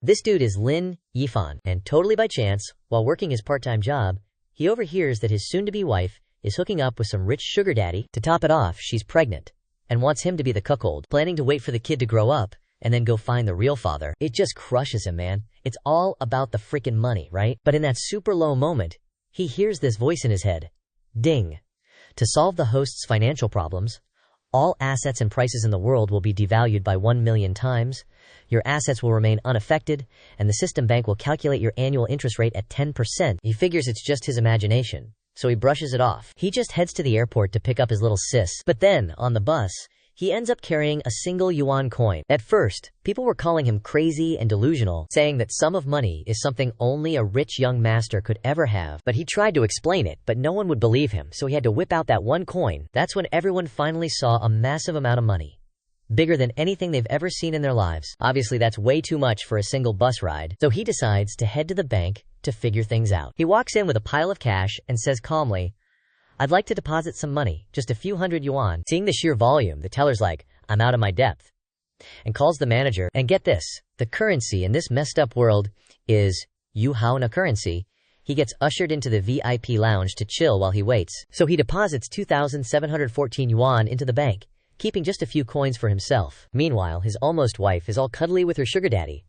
This dude is Lin Yifan, and totally by chance, while working his part-time job, he overhears that his soon-to-be wife is hooking up with some rich sugar daddy. To top it off, she's pregnant and wants him to be the cuckold, planning to wait for the kid to grow up and then go find the real father. It just crushes him, man. It's all about the freaking money, right? But in that super low moment, he hears this voice in his head. Ding. To solve the host's financial problems, all assets and prices in the world will be devalued by 1 million times, your assets will remain unaffected, and the system bank will calculate your annual interest rate at 10%. He figures it's just his imagination, so he brushes it off. He just heads to the airport to pick up his little sis. But then, on the bus, he ends up carrying a single yuan coin. At first, people were calling him crazy and delusional, saying that sum of money is something only a rich young master could ever have. But he tried to explain it, but no one would believe him, so he had to whip out that one coin. That's when everyone finally saw a massive amount of money. Bigger than anything they've ever seen in their lives. Obviously, that's way too much for a single bus ride, so he decides to head to the bank to figure things out. He walks in with a pile of cash and says calmly, "I'd like to deposit some money, just a few hundred yuan." Seeing the sheer volume, the teller's like, "I'm out of my depth," and calls the manager. And get this, the currency in this messed up world is yuan, a currency. He gets ushered into the VIP lounge to chill while he waits. So he deposits 2,714 yuan into the bank, keeping just a few coins for himself. Meanwhile, his almost wife is all cuddly with her sugar daddy.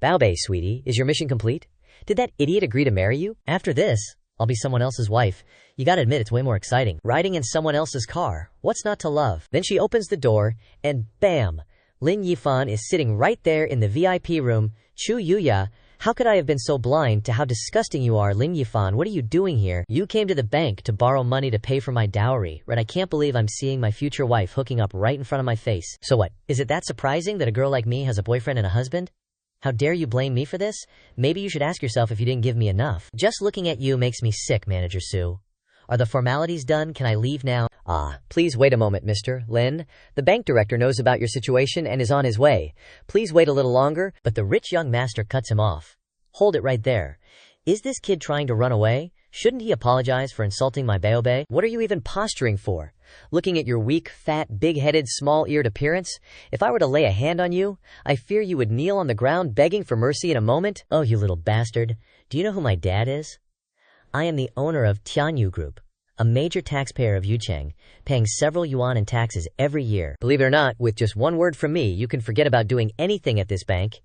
"Baobei, sweetie, is your mission complete? Did that idiot agree to marry you? After this, I'll be someone else's wife." You gotta admit, it's way more exciting. Riding in someone else's car. What's not to love? Then she opens the door, and bam! Lin Yifan is sitting right there in the VIP room. "Chu Yuya, how could I have been so blind to how disgusting you are, Lin Yifan? What are you doing here? You came to the bank to borrow money to pay for my dowry, right? I can't believe I'm seeing my future wife hooking up right in front of my face. So what? Is it that surprising that a girl like me has a boyfriend and a husband? How dare you blame me for this? Maybe you should ask yourself if you didn't give me enough. Just looking at you makes me sick, Manager Sue. Are the formalities done? Can I leave now?" Please wait a moment, Mr. Lin. The bank director knows about your situation and is on his way. Please wait a little longer." But the rich young master cuts him off. "Hold it right there. Is this kid trying to run away? Shouldn't he apologize for insulting my baobei? What are you even posturing for? Looking at your weak, fat, big-headed, small-eared appearance? If I were to lay a hand on you, I fear you would kneel on the ground begging for mercy in a moment. Oh, you little bastard. Do you know who my dad is? I am the owner of Tianyu Group, a major taxpayer of Yuchang, paying several yuan in taxes every year. Believe it or not, with just one word from me, you can forget about doing anything at this bank."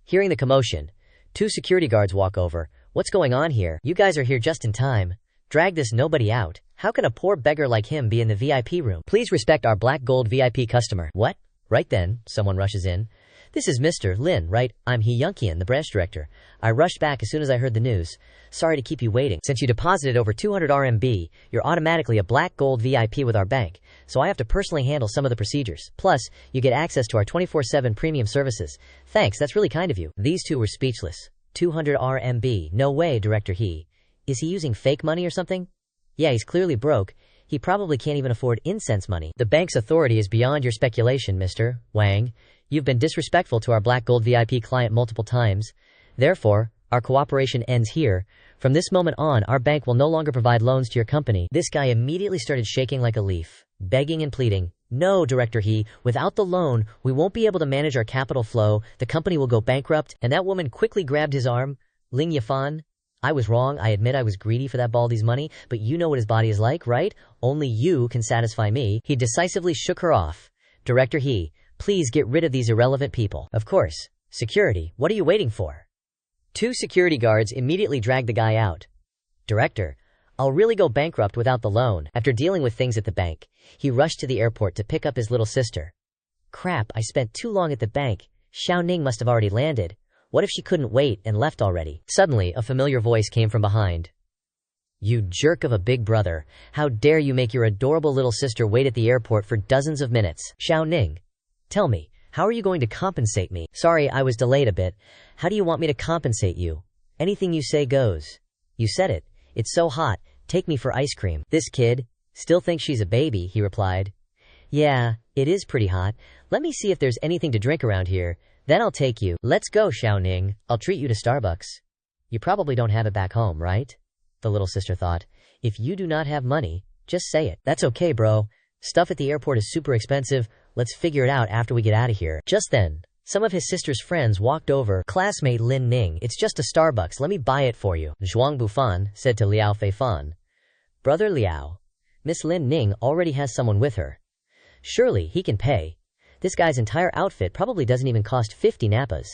Hearing the commotion, two security guards walk over. "What's going on here? You guys are here just in time. Drag this nobody out. How can a poor beggar like him be in the VIP room? Please respect our black gold VIP customer." What? Right then, someone rushes in. "This is Mr. Lin, right? I'm He Yunkian, the branch director. I rushed back as soon as I heard the news. Sorry to keep you waiting. Since you deposited over 200 RMB, you're automatically a black gold VIP with our bank, so I have to personally handle some of the procedures. Plus, you get access to our 24/7 premium services. Thanks, that's really kind of you." These two were speechless. 200 RMB? No way, Director He. Is he using fake money or something? Yeah, he's clearly broke. He probably can't even afford incense money. The bank's authority is beyond your speculation, Mr. Wang. You've been disrespectful to our black gold VIP client multiple times. Therefore, our cooperation ends here. From this moment on, our bank will no longer provide loans to your company. This guy immediately started shaking like a leaf, begging and pleading. "No, Director He, without the loan, we won't be able to manage our capital flow, the company will go bankrupt." And that woman quickly grabbed his arm. "Lin Yifan, I was wrong. I admit I was greedy for that baldy's money, but you know what his body is like, right? Only you can satisfy me." He decisively shook her off. "Director He, please get rid of these irrelevant people." "Of course. Security, what are you waiting for?" Two security guards immediately dragged the guy out. "Director, I'll really go bankrupt without the loan." After dealing with things at the bank, he rushed to the airport to pick up his little sister. "Crap, I spent too long at the bank. Xiaoning must have already landed. What if she couldn't wait and left already?" Suddenly, a familiar voice came from behind. "You jerk of a big brother. How dare you make your adorable little sister wait at the airport for dozens of minutes? Xiaoning, tell me, how are you going to compensate me?" "Sorry, I was delayed a bit. How do you want me to compensate you? Anything you say goes." "You said it. It's so hot. Take me for ice cream." "This kid still thinks she's a baby," he replied. "Yeah, it is pretty hot. Let me see if there's anything to drink around here. Then I'll take you." "Let's go, Xiaoning. I'll treat you to Starbucks." "You probably don't have it back home, right?" the little sister thought. "If you do not have money, just say it." "That's okay, bro. Stuff at the airport is super expensive. Let's figure it out after we get out of here." Just then, Some of his sister's friends walked over. Classmate Lin Ning, it's just a Starbucks, let me buy it for you. Zhuang Bufan said to Liao Feifan. Brother Liao, Miss Lin Ning already has someone with her. Surely he can pay. This guy's entire outfit probably doesn't even cost 50 nappas.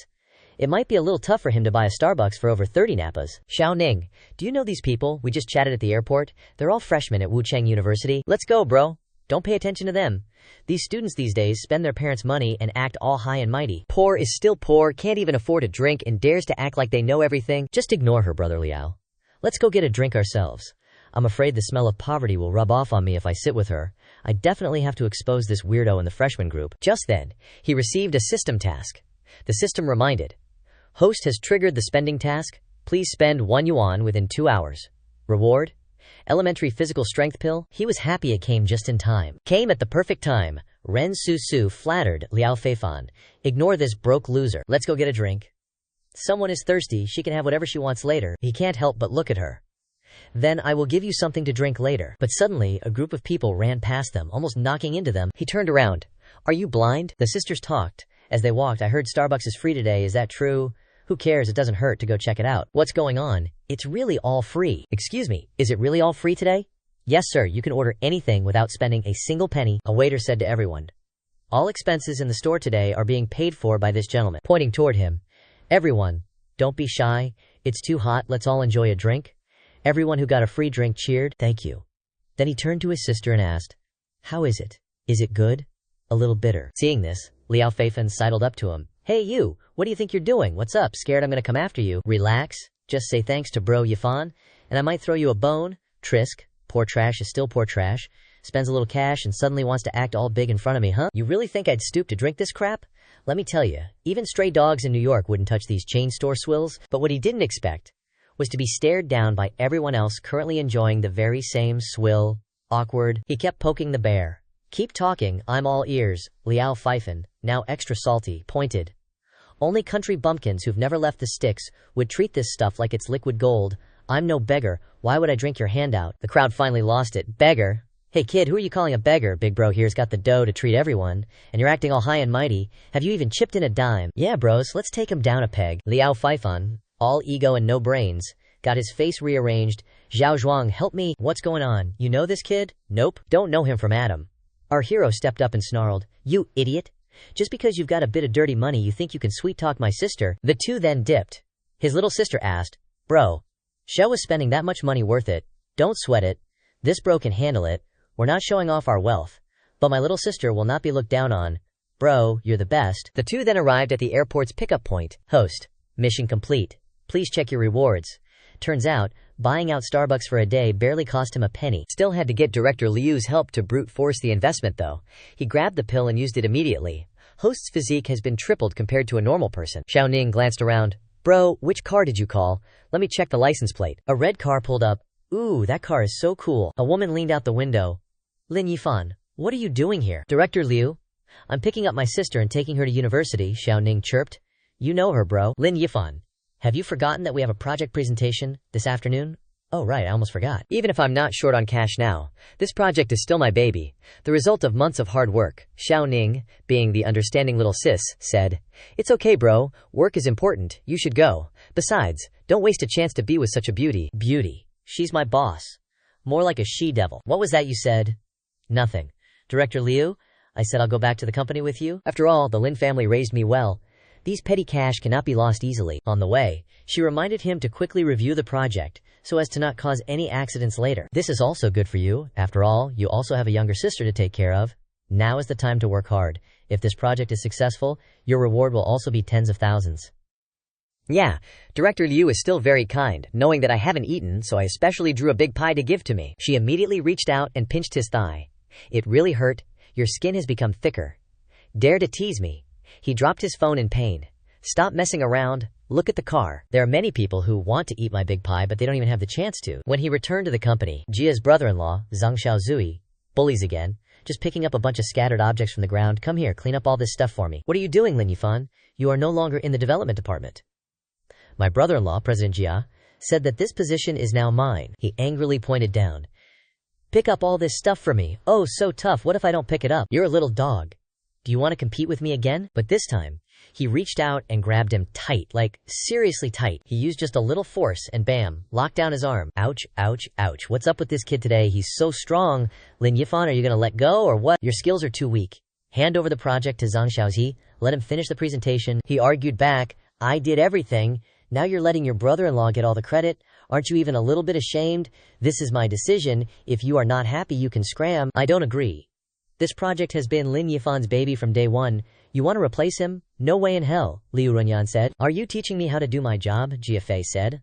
It might be a little tough for him to buy a Starbucks for over 30 nappas. Xiao Ning, do you know these people? We just chatted at the airport. They're all freshmen at Wuchang University. Let's go, bro. Don't pay attention to them. These students these days spend their parents' money and act all high and mighty. Poor is still poor, can't even afford a drink, and dares to act like they know everything. Just ignore her, Brother Liao. Let's go get a drink ourselves. I'm afraid the smell of poverty will rub off on me if I sit with her. I definitely have to expose this weirdo in the freshman group. Just then, he received a system task. The system reminded, host has triggered the spending task. Please spend 1 yuan within 2 hours. Reward? Elementary physical strength pill? He was happy it came just in time. Came at the perfect time. Ren Su Su flattered Liao Feifan. Ignore this broke loser. Let's go get a drink. Someone is thirsty, she can have whatever she wants later. He can't help but look at her. Then I will give you something to drink later. But suddenly, a group of people ran past them, almost knocking into them. He turned around. Are you blind? The sisters talked. As they walked, I heard Starbucks is free today, is that true? Who cares, it doesn't hurt to go check it out. What's going on? It's really all free. Excuse me, is it really all free today? Yes sir, you can order anything without spending a single penny, a waiter said to everyone. All expenses in the store today are being paid for by this gentleman. Pointing toward him. Everyone, don't be shy. It's too hot, let's all enjoy a drink. Everyone who got a free drink cheered. Thank you. Then he turned to his sister and asked, how is it? Is it good? A little bitter. Seeing this, Liao Feifan sidled up to him. Hey you, what do you think you're doing? What's up? Scared I'm gonna come after you? Relax. Just say thanks to bro Yifan, and I might throw you a bone. Trisk. Poor trash is still poor trash. Spends a little cash and suddenly wants to act all big in front of me, huh? You really think I'd stoop to drink this crap? Let me tell you, even stray dogs in New York wouldn't touch these chain store swills. But what he didn't expect was to be stared down by everyone else currently enjoying the very same swill. Awkward. He kept poking the bear. Keep talking, I'm all ears. Liao Feifan, now extra salty, pointed. Only country bumpkins who've never left the sticks would treat this stuff like it's liquid gold. I'm no beggar, why would I drink your handout? The crowd finally lost it. Beggar? Hey kid, who are you calling a beggar? Big bro here's got the dough to treat everyone, and you're acting all high and mighty. Have you even chipped in a dime? Yeah bros, let's take him down a peg. Liao Feifan, all ego and no brains, got his face rearranged. Zhao Zhuang, help me. What's going on? You know this kid? Nope, don't know him from Adam. Our hero stepped up and snarled, you idiot. Just because you've got a bit of dirty money you think you can sweet-talk my sister? The two then dipped. His little sister asked, bro, show is spending that much money worth it? Don't sweat it. This bro can handle it. We're not showing off our wealth. But my little sister will not be looked down on. Bro, you're the best. The two then arrived at the airport's pickup point. Host, mission complete. Please check your rewards. Turns out, buying out Starbucks for a day barely cost him a penny. Still had to get Director Liu's help to brute force the investment though. He grabbed the pill and used it immediately. Host's physique has been tripled compared to a normal person. Xiao Ning glanced around. Bro, which car did you call? Let me check the license plate. A red car pulled up. Ooh, that car is so cool. A woman leaned out the window. Lin Yifan, what are you doing here? Director Liu? I'm picking up my sister and taking her to university, Xiao Ning chirped. You know her, bro. Lin Yifan, have you forgotten that we have a project presentation this afternoon? Oh right, I almost forgot. Even if I'm not short on cash now, this project is still my baby, the result of months of hard work. Xiao Ning, being the understanding little sis, said, it's okay bro, work is important, you should go. Besides, don't waste a chance to be with such a beauty. Beauty. She's my boss. More like a she-devil. What was that you said? Nothing. Director Liu, I said I'll go back to the company with you. After all, the Lin family raised me well. These petty cash cannot be lost easily. On the way, she reminded him to quickly review the project, so as to not cause any accidents later. This is also good for you. After all, you also have a younger sister to take care of. Now is the time to work hard. If this project is successful, your reward will also be tens of thousands. Yeah, Director Liu is still very kind, knowing that I haven't eaten, so I especially drew a big pie to give to me. She immediately reached out and pinched his thigh. It really hurt. Your skin has become thicker. Dare to tease me. He dropped his phone in pain. Stop messing around. Look at the car. There are many people who want to eat my big pie, but they don't even have the chance to. When he returned to the company, Jia's brother-in-law, Zhang Xiaozui, bullies again, just picking up a bunch of scattered objects from the ground. Come here, clean up all this stuff for me. What are you doing, Lin Yifan? You are no longer in the development department. My brother-in-law, President Jia, said that this position is now mine. He angrily pointed down. Pick up all this stuff for me. Oh, so tough. What if I don't pick it up? You're a little dog. Do you want to compete with me again? But this time, He reached out and grabbed him tight, like seriously tight. He used just a little force and bam, locked down his arm. Ouch, ouch, ouch. What's up with this kid today? He's so strong. Lin Yifan, are you gonna let go or what? Your skills are too weak. Hand over the project to Zhang Xiaozi. Let him finish the presentation. He argued back. I did everything. Now you're letting your brother-in-law get all the credit. Aren't you even a little bit ashamed? This is my decision. If you are not happy, you can scram. I don't agree. This project has been Lin Yifan's baby from day one. You want to replace him? No way in hell, Liu Runyan said. Are you teaching me how to do my job? Jiafei said.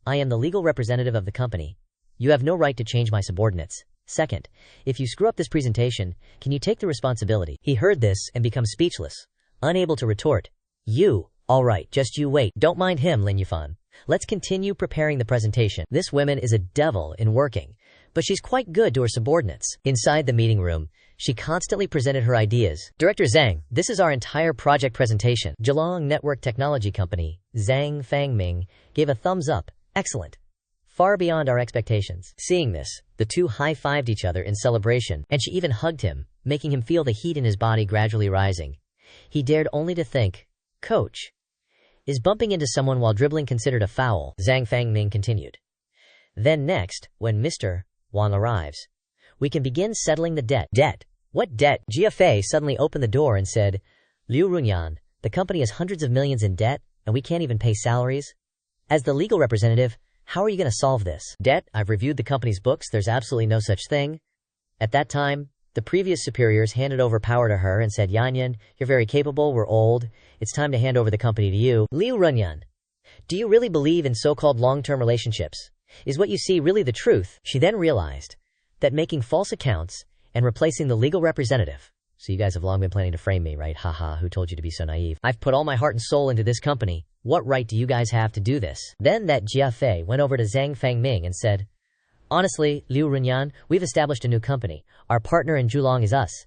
I am the legal representative of the company. You have no right to change my subordinates. Second, if you screw up this presentation, can you take the responsibility? He heard this and became speechless, unable to retort. You, all right, just you wait. Don't mind him, Lin Yifan. Let's continue preparing the presentation. This woman is a devil in working, but she's quite good to her subordinates. Inside the meeting room, she constantly presented her ideas. Director Zhang, this is our entire project presentation. Zhejiang Network Technology Company, Zhang Fangming, gave a thumbs up. Excellent. Far beyond our expectations. Seeing this, the two high-fived each other in celebration, and she even hugged him, making him feel the heat in his body gradually rising. He dared only to think, Coach, is bumping into someone while dribbling considered a foul? Zhang Fangming continued. Then next, when Mr. Wang arrives, we can begin settling the debt. Debt? What debt? Jiafei suddenly opened the door and said, Liu Runyan, the company has hundreds of millions in debt, and we can't even pay salaries. As the legal representative, how are you going to solve this? Debt? I've reviewed the company's books. There's absolutely no such thing. At that time, the previous superiors handed over power to her and said, Yanyan, you're very capable. We're old. It's time to hand over the company to you. Liu Runyan, do you really believe in so-called long-term relationships? Is what you see really the truth? She then realized that making false accounts and replacing the legal representative. So you guys have long been planning to frame me, right? Haha, who told you to be so naive? I've put all my heart and soul into this company. What right do you guys have to do this? Then that Jiafei went over to Zhang Fangming and said, honestly, Liu Runyan, we've established a new company. Our partner in Zhejiang is us.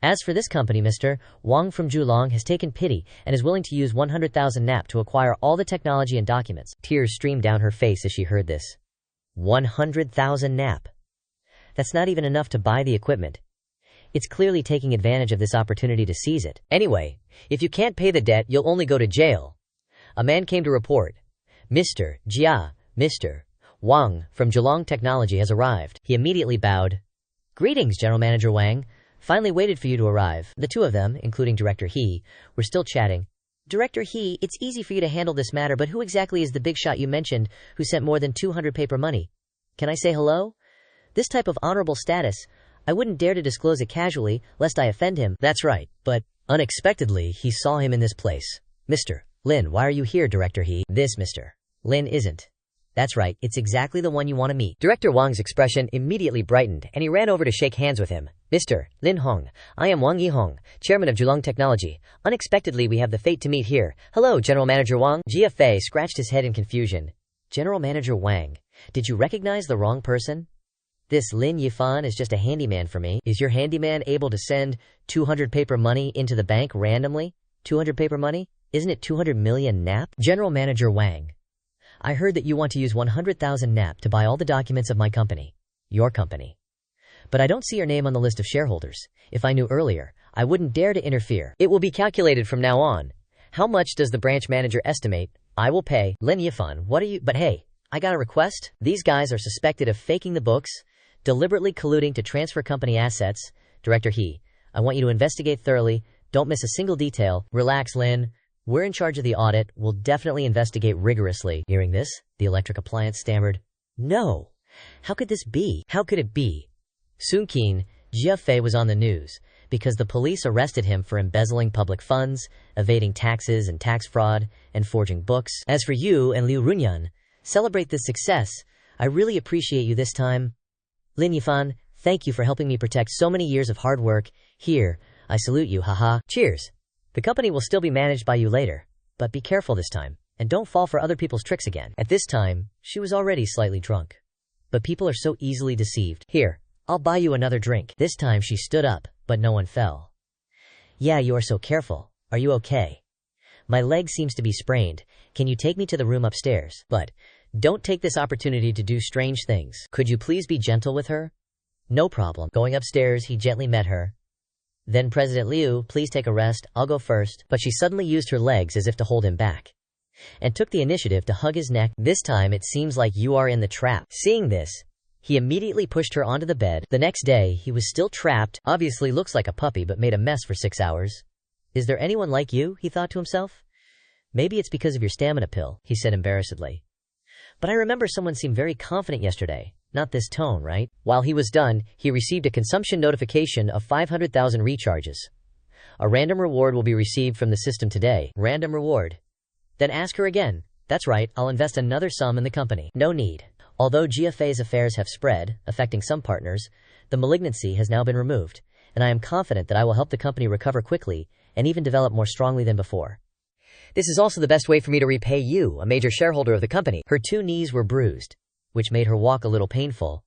As for this company, Mr. Wang from Zhejiang has taken pity and is willing to use 100,000 nap to acquire all the technology and documents. Tears streamed down her face as she heard this. 100,000 nap. That's not even enough to buy the equipment. It's clearly taking advantage of this opportunity to seize it. Anyway, if you can't pay the debt, you'll only go to jail. A man came to report. Mr. Wang from Zhejiang Technology has arrived. He immediately bowed. Greetings, General Manager Wang. Finally waited for you to arrive. The two of them, including Director He, were still chatting. Director He, it's easy for you to handle this matter, but who exactly is the big shot you mentioned who sent more than 200 paper money? Can I say hello? This type of honorable status, I wouldn't dare to disclose it casually, lest I offend him. That's right, but unexpectedly, he saw him in this place. Mr. Lin, why are you here, Director He? This Mr. Lin isn't. That's right, it's exactly the one you want to meet. Director Wang's expression immediately brightened, and he ran over to shake hands with him. Mr. Lin Hong, I am Wang Yihong, Chairman of Zhejiang Technology. Unexpectedly, we have the fate to meet here. Hello, General Manager Wang. Jiafei scratched his head in confusion. General Manager Wang, did you recognize the wrong person? This Lin Yifan is just a handyman for me. Is your handyman able to send 200 paper money into the bank randomly? 200 paper money? Isn't it 200 million nap? General Manager Wang, I heard that you want to use 100,000 nap to buy all the documents of my company. Your company. But I don't see your name on the list of shareholders. If I knew earlier, I wouldn't dare to interfere. It will be calculated from now on. How much does the branch manager estimate? I will pay. Lin Yifan, what are you? But hey, I got a request. These guys are suspected of faking the books, deliberately colluding to transfer company assets. Director He, I want you to investigate thoroughly. Don't miss a single detail. Relax, Lin. We're in charge of the audit. We'll definitely investigate rigorously. Hearing this, the electric appliance stammered. No. How could this be? How could it be? Soon Jiafei was on the news because the police arrested him for embezzling public funds, evading taxes and tax fraud, and forging books. As for you and Liu Runyan, celebrate this success. I really appreciate you this time. Lin Yifan, thank you for helping me protect so many years of hard work. Here, I salute you, haha. Cheers. The company will still be managed by you later, but be careful this time, and don't fall for other people's tricks again. At this time, she was already slightly drunk. But people are so easily deceived. Here, I'll buy you another drink. This time she stood up, but no one fell. Yeah, you are so careful. Are you okay? My leg seems to be sprained. Can you take me to the room upstairs? But don't take this opportunity to do strange things. Could you please be gentle with her? No problem. Going upstairs, he gently met her. Then President Liu, please take a rest, I'll go first. But she suddenly used her legs as if to hold him back, and took the initiative to hug his neck. This time it seems like you are in the trap. Seeing this, he immediately pushed her onto the bed. The next day, he was still trapped, obviously looks like a puppy but made a mess for 6 hours. Is there anyone like you? He thought to himself. Maybe it's because of your stamina pill, he said embarrassedly. But I remember someone seemed very confident yesterday. Not this tone, right? While he was done, he received a consumption notification of 500,000 recharges. A random reward will be received from the system today. Random reward. Then ask her again. That's right, I'll invest another sum in the company. No need. Although GFA's affairs have spread, affecting some partners, the malignancy has now been removed, and I am confident that I will help the company recover quickly and even develop more strongly than before. This is also the best way for me to repay you, a major shareholder of the company. Her 2 knees were bruised, which made her walk a little painful.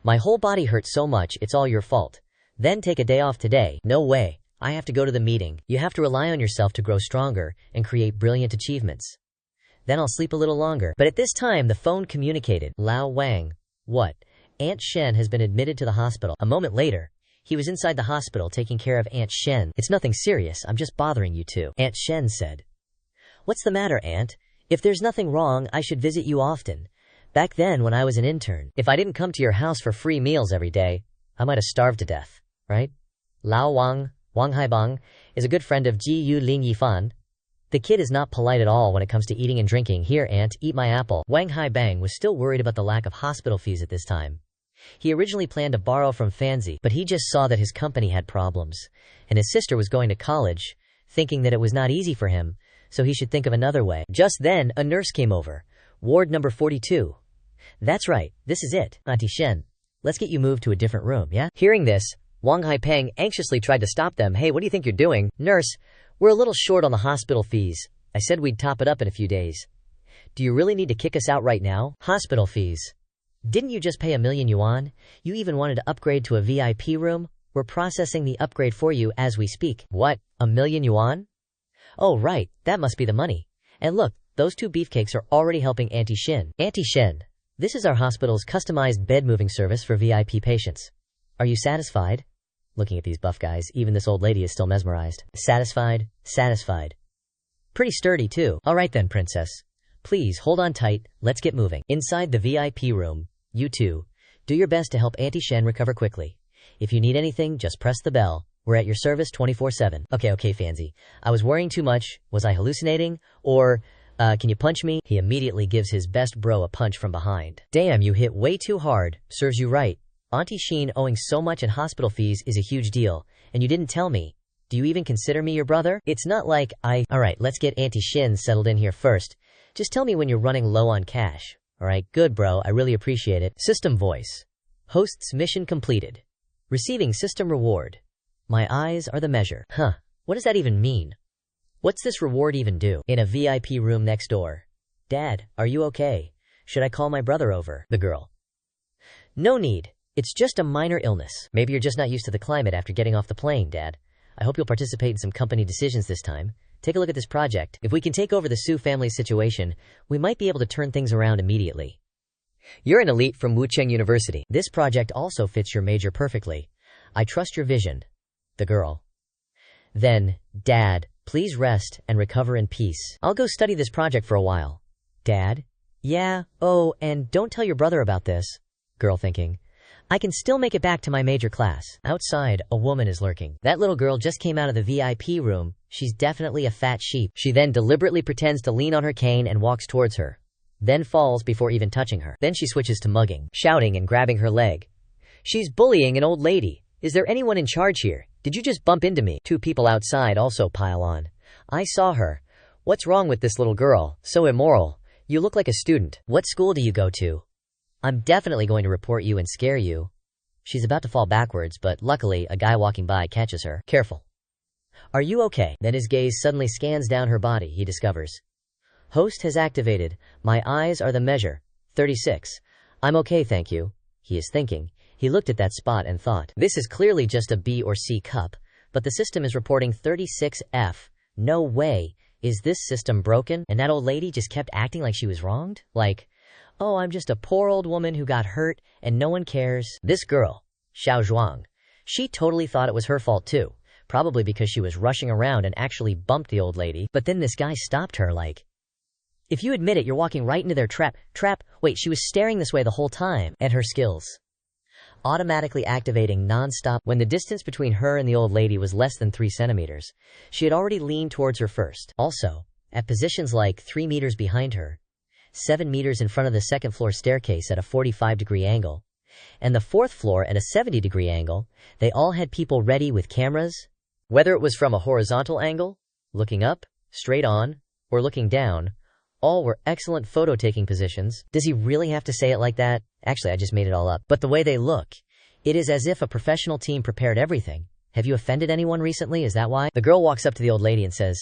My whole body hurts so much, it's all your fault. Then take a day off today. No way. I have to go to the meeting. You have to rely on yourself to grow stronger and create brilliant achievements. Then I'll sleep a little longer. But at this time, the phone communicated. Lao Wang. What? Aunt Shen has been admitted to the hospital. A moment later, he was inside the hospital taking care of Aunt Shen. It's nothing serious, I'm just bothering you two, Aunt Shen said. What's the matter, Aunt? If there's nothing wrong, I should visit you often. Back then, when I was an intern, if I didn't come to your house for free meals every day, I might have starved to death, right? Lao Wang, Wang Haibang, is a good friend of Ji Yu Lin Yifan. The kid is not polite at all when it comes to eating and drinking. Here, Aunt, eat my apple. Wang Haibang was still worried about the lack of hospital fees at this time. He originally planned to borrow from Fiancée, but he just saw that his company had problems, and his sister was going to college, thinking that it was not easy for him, so he should think of another way. Just then, a nurse came over. Ward number 42. That's right, this is it. Auntie Shen, let's get you moved to a different room, yeah? Hearing this, Wang Haipeng anxiously tried to stop them. Hey, what do you think you're doing? Nurse, we're a little short on the hospital fees. I said we'd top it up in a few days. Do you really need to kick us out right now? Hospital fees. Didn't you just pay 1,000,000 yuan? You even wanted to upgrade to a VIP room? We're processing the upgrade for you as we speak. What? 1,000,000 yuan? Oh, right, that must be the money. And look, those 2 beefcakes are already helping Auntie Shen. Auntie Shen, this is our hospital's customized bed moving service for VIP patients. Are you satisfied? Looking at these buff guys, even this old lady is still mesmerized. Satisfied? Satisfied. Pretty sturdy, too. All right then, princess. Please, hold on tight, let's get moving. Inside the VIP room, you two, do your best to help Auntie Shen recover quickly. If you need anything, just press the bell. We're at your service 24/7. Okay, Fiancée. I was worrying too much. Was I hallucinating? Or, can you punch me? He immediately gives his best bro a punch from behind. Damn, you hit way too hard. Serves you right. Auntie Shen owing so much in hospital fees is a huge deal, and you didn't tell me. Do you even consider me your brother? It's not like Alright, let's get Auntie Shen settled in here first. Just tell me when you're running low on cash. Alright, good bro, I really appreciate it. System voice. Host's mission completed. Receiving system reward. My eyes are the measure. Huh, what does that even mean? What's this reward even do? In a VIP room next door. Dad, are you okay? Should I call my brother over? The girl. No need. It's just a minor illness. Maybe you're just not used to the climate after getting off the plane, Dad. I hope you'll participate in some company decisions this time. Take a look at this project. If we can take over the Su family's situation, we might be able to turn things around immediately. You're an elite from Wucheng University. This project also fits your major perfectly. I trust your vision. The girl. Then, Dad, please rest and recover in peace. I'll go study this project for a while. Dad? Yeah, oh, and don't tell your brother about this. Girl thinking. I can still make it back to my major class. Outside, a woman is lurking. That little girl just came out of the VIP room. She's definitely a fat sheep. She then deliberately pretends to lean on her cane and walks towards her. Then falls before even touching her. Then she switches to mugging, shouting and grabbing her leg. She's bullying an old lady. Is there anyone in charge here? Did you just bump into me? 2 people outside also pile on. I saw her. What's wrong with this little girl? So immoral. You look like a student. What school do you go to? I'm definitely going to report you and scare you. She's about to fall backwards, but luckily a guy walking by catches her. Careful. Are you okay? Then his gaze suddenly scans down her body. He discovers. Host has activated. My eyes are the measure. 36. I'm okay, thank you. He is thinking. He looked at that spot and thought, this is clearly just a B or C cup, but the system is reporting 36F. No way. Is this system broken? And that old lady just kept acting like she was wronged? Like, oh, I'm just a poor old woman who got hurt and no one cares. This girl, Xiao Zhuang, she totally thought it was her fault too. probably because she was rushing around and actually bumped the old lady. But then this guy stopped her like, if you admit it, you're walking right into their trap. Wait, she was staring this way the whole time. And her skills automatically activating non-stop when the distance between her and the old lady was less than 3 centimeters. She had already leaned towards her first. Also, at positions like 3 meters behind her, 7 meters in front of the second floor staircase at a 45-degree angle, and the 4th floor at a 70-degree angle, they all had people ready with cameras. Whether it was from a horizontal angle, looking up, straight on, or looking down, all were excellent photo-taking positions. Does he really have to say it like that? Actually, I just made it all up. But the way they look, it is as if a professional team prepared everything. Have you offended anyone recently? Is that why? The girl walks up to the old lady and says,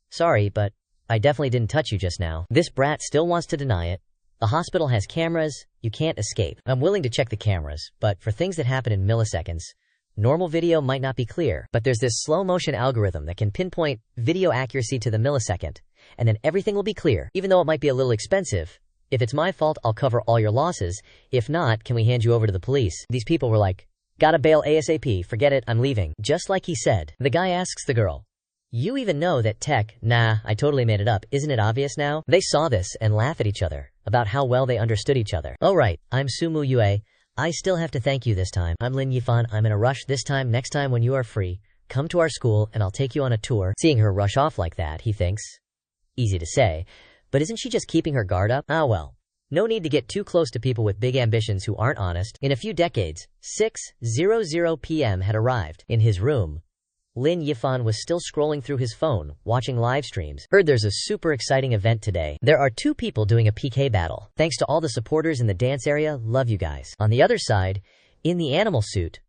sorry, but I definitely didn't touch you just now. This brat still wants to deny it. The hospital has cameras. You can't escape. I'm willing to check the cameras, but for things that happen in milliseconds, normal video might not be clear. But there's this slow-motion algorithm that can pinpoint video accuracy to the millisecond, and then everything will be clear, even though it might be a little expensive. If it's my fault, I'll cover all your losses. If not, can we hand you over to the police? These people were like, gotta bail ASAP, forget it, I'm leaving. Just like he said. The guy asks the girl, you even know that tech? Nah, I totally made it up. Isn't it obvious now? They saw this and laugh at each other about how well they understood each other. Oh right, I'm Sumu Yue. I still have to thank you this time. I'm Lin Yifan. I'm in a rush this time. Next time when you are free, come to our school and I'll take you on a tour. Seeing her rush off like that, he thinks. Easy to say, but isn't she just keeping her guard up? Ah well. No need to get too close to people with big ambitions who aren't honest. In a few decades, 6:00 p.m. had arrived. In his room, Lin Yifan was still scrolling through his phone, watching live streams. Heard there's a super exciting event today. There are 2 people doing a PK battle. Thanks to all the supporters in the dance area, love you guys. On the other side, in the animal suit.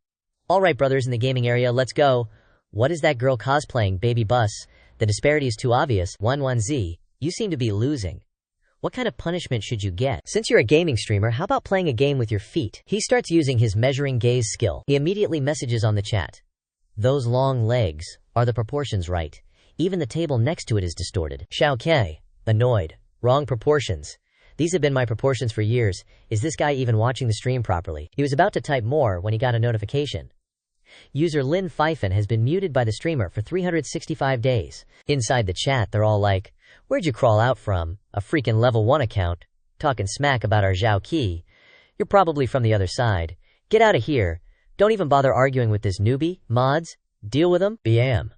Alright brothers in the gaming area, let's go. What is that girl cosplaying, Baby Bus? The disparity is too obvious. 11Z, you seem to be losing. What kind of punishment should you get? Since you're a gaming streamer, how about playing a game with your feet? He starts using his measuring gaze skill. He immediately messages on the chat. Those long legs, are the proportions right? Even the table next to it is distorted. Xiao Ke, annoyed. Wrong proportions. These have been my proportions for years. Is this guy even watching the stream properly? He was about to type more when he got a notification. User Lin Yifan has been muted by the streamer for 365 days. Inside the chat, they're all like, where'd you crawl out from? A freaking level 1 account. Talking smack about our Zhao Qi. You're probably from the other side. Get out of here. Don't even bother arguing with this newbie. Mods, deal with him. Bam.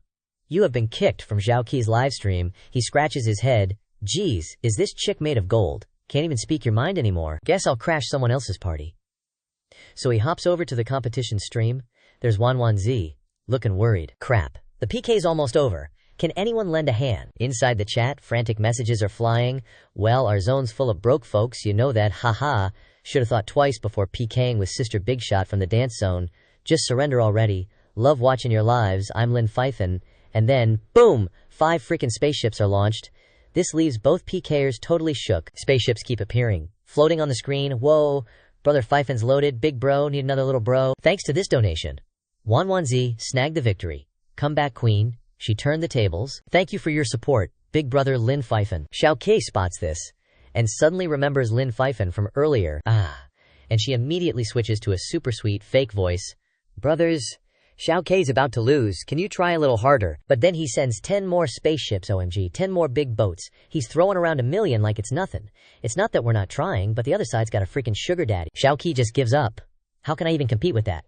You have been kicked from Zhao Qi's livestream. He scratches his head. Geez, is this chick made of gold? Can't even speak your mind anymore. Guess I'll crash someone else's party. So he hops over to the competition stream. There's Z, looking worried. Crap. The PK's almost over. Can anyone lend a hand? Inside the chat, frantic messages are flying. Well, our zone's full of broke folks, you know that, haha. Should've thought twice before PKing with Sister Big Shot from the dance zone. Just surrender already. Love watching your lives. I'm Lin Yifan. And then, boom! 5 freaking spaceships are launched. This leaves both PKers totally shook. Spaceships keep appearing, floating on the screen. Whoa! Brother Yfan's loaded. Big bro, need another little bro. Thanks to this donation, 11Z snagged the victory. Come back, queen. She turned the tables. Thank you for your support, big brother Lin Yifan. Xiao Ke spots this, and suddenly remembers Lin Yifan from earlier. And she immediately switches to a super sweet fake voice. Brothers, Xiao Ke's about to lose. Can you try a little harder? But then he sends 10 more spaceships, OMG, 10 more big boats. He's throwing around 1 million like it's nothing. It's not that we're not trying, but the other side's got a freaking sugar daddy. Xiao Ke just gives up. How can I even compete with that?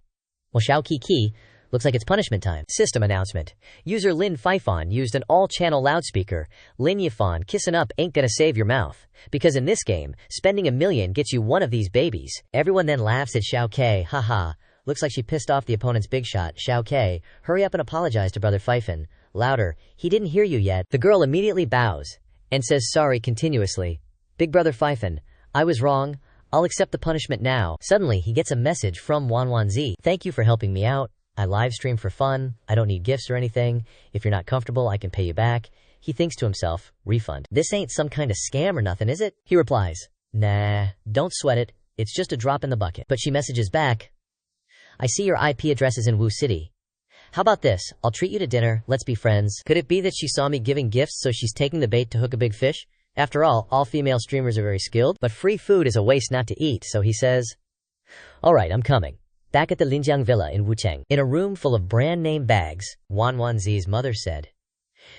Well, Xiao Ke looks like it's punishment time. System announcement. User Lin Yifan used an all-channel loudspeaker. Lin Yifan, kissing up ain't gonna save your mouth. Because in this game, spending 1 million gets you one of these babies. Everyone then laughs at Xiao Ke. Haha. Looks like she pissed off the opponent's big shot. Xiao Ke, hurry up and apologize to brother Yifan. Louder. He didn't hear you yet. The girl immediately bows and says sorry continuously. Big brother Yifan, I was wrong. I'll accept the punishment now. Suddenly, he gets a message from 11Z. Thank you for helping me out. I live stream for fun. I don't need gifts or anything. If you're not comfortable, I can pay you back. He thinks to himself, refund. This ain't some kind of scam or nothing, is it? He replies, nah, don't sweat it. It's just a drop in the bucket. But she messages back, I see your IP address is in Wu City. How about this? I'll treat you to dinner. Let's be friends. Could it be that she saw me giving gifts, so she's taking the bait to hook a big fish? After all female streamers are very skilled, but free food is a waste not to eat, so he says, alright, I'm coming. Back at the Linjiang Villa in Wucheng, in a room full of brand-name bags, Wan Wanzi's mother said,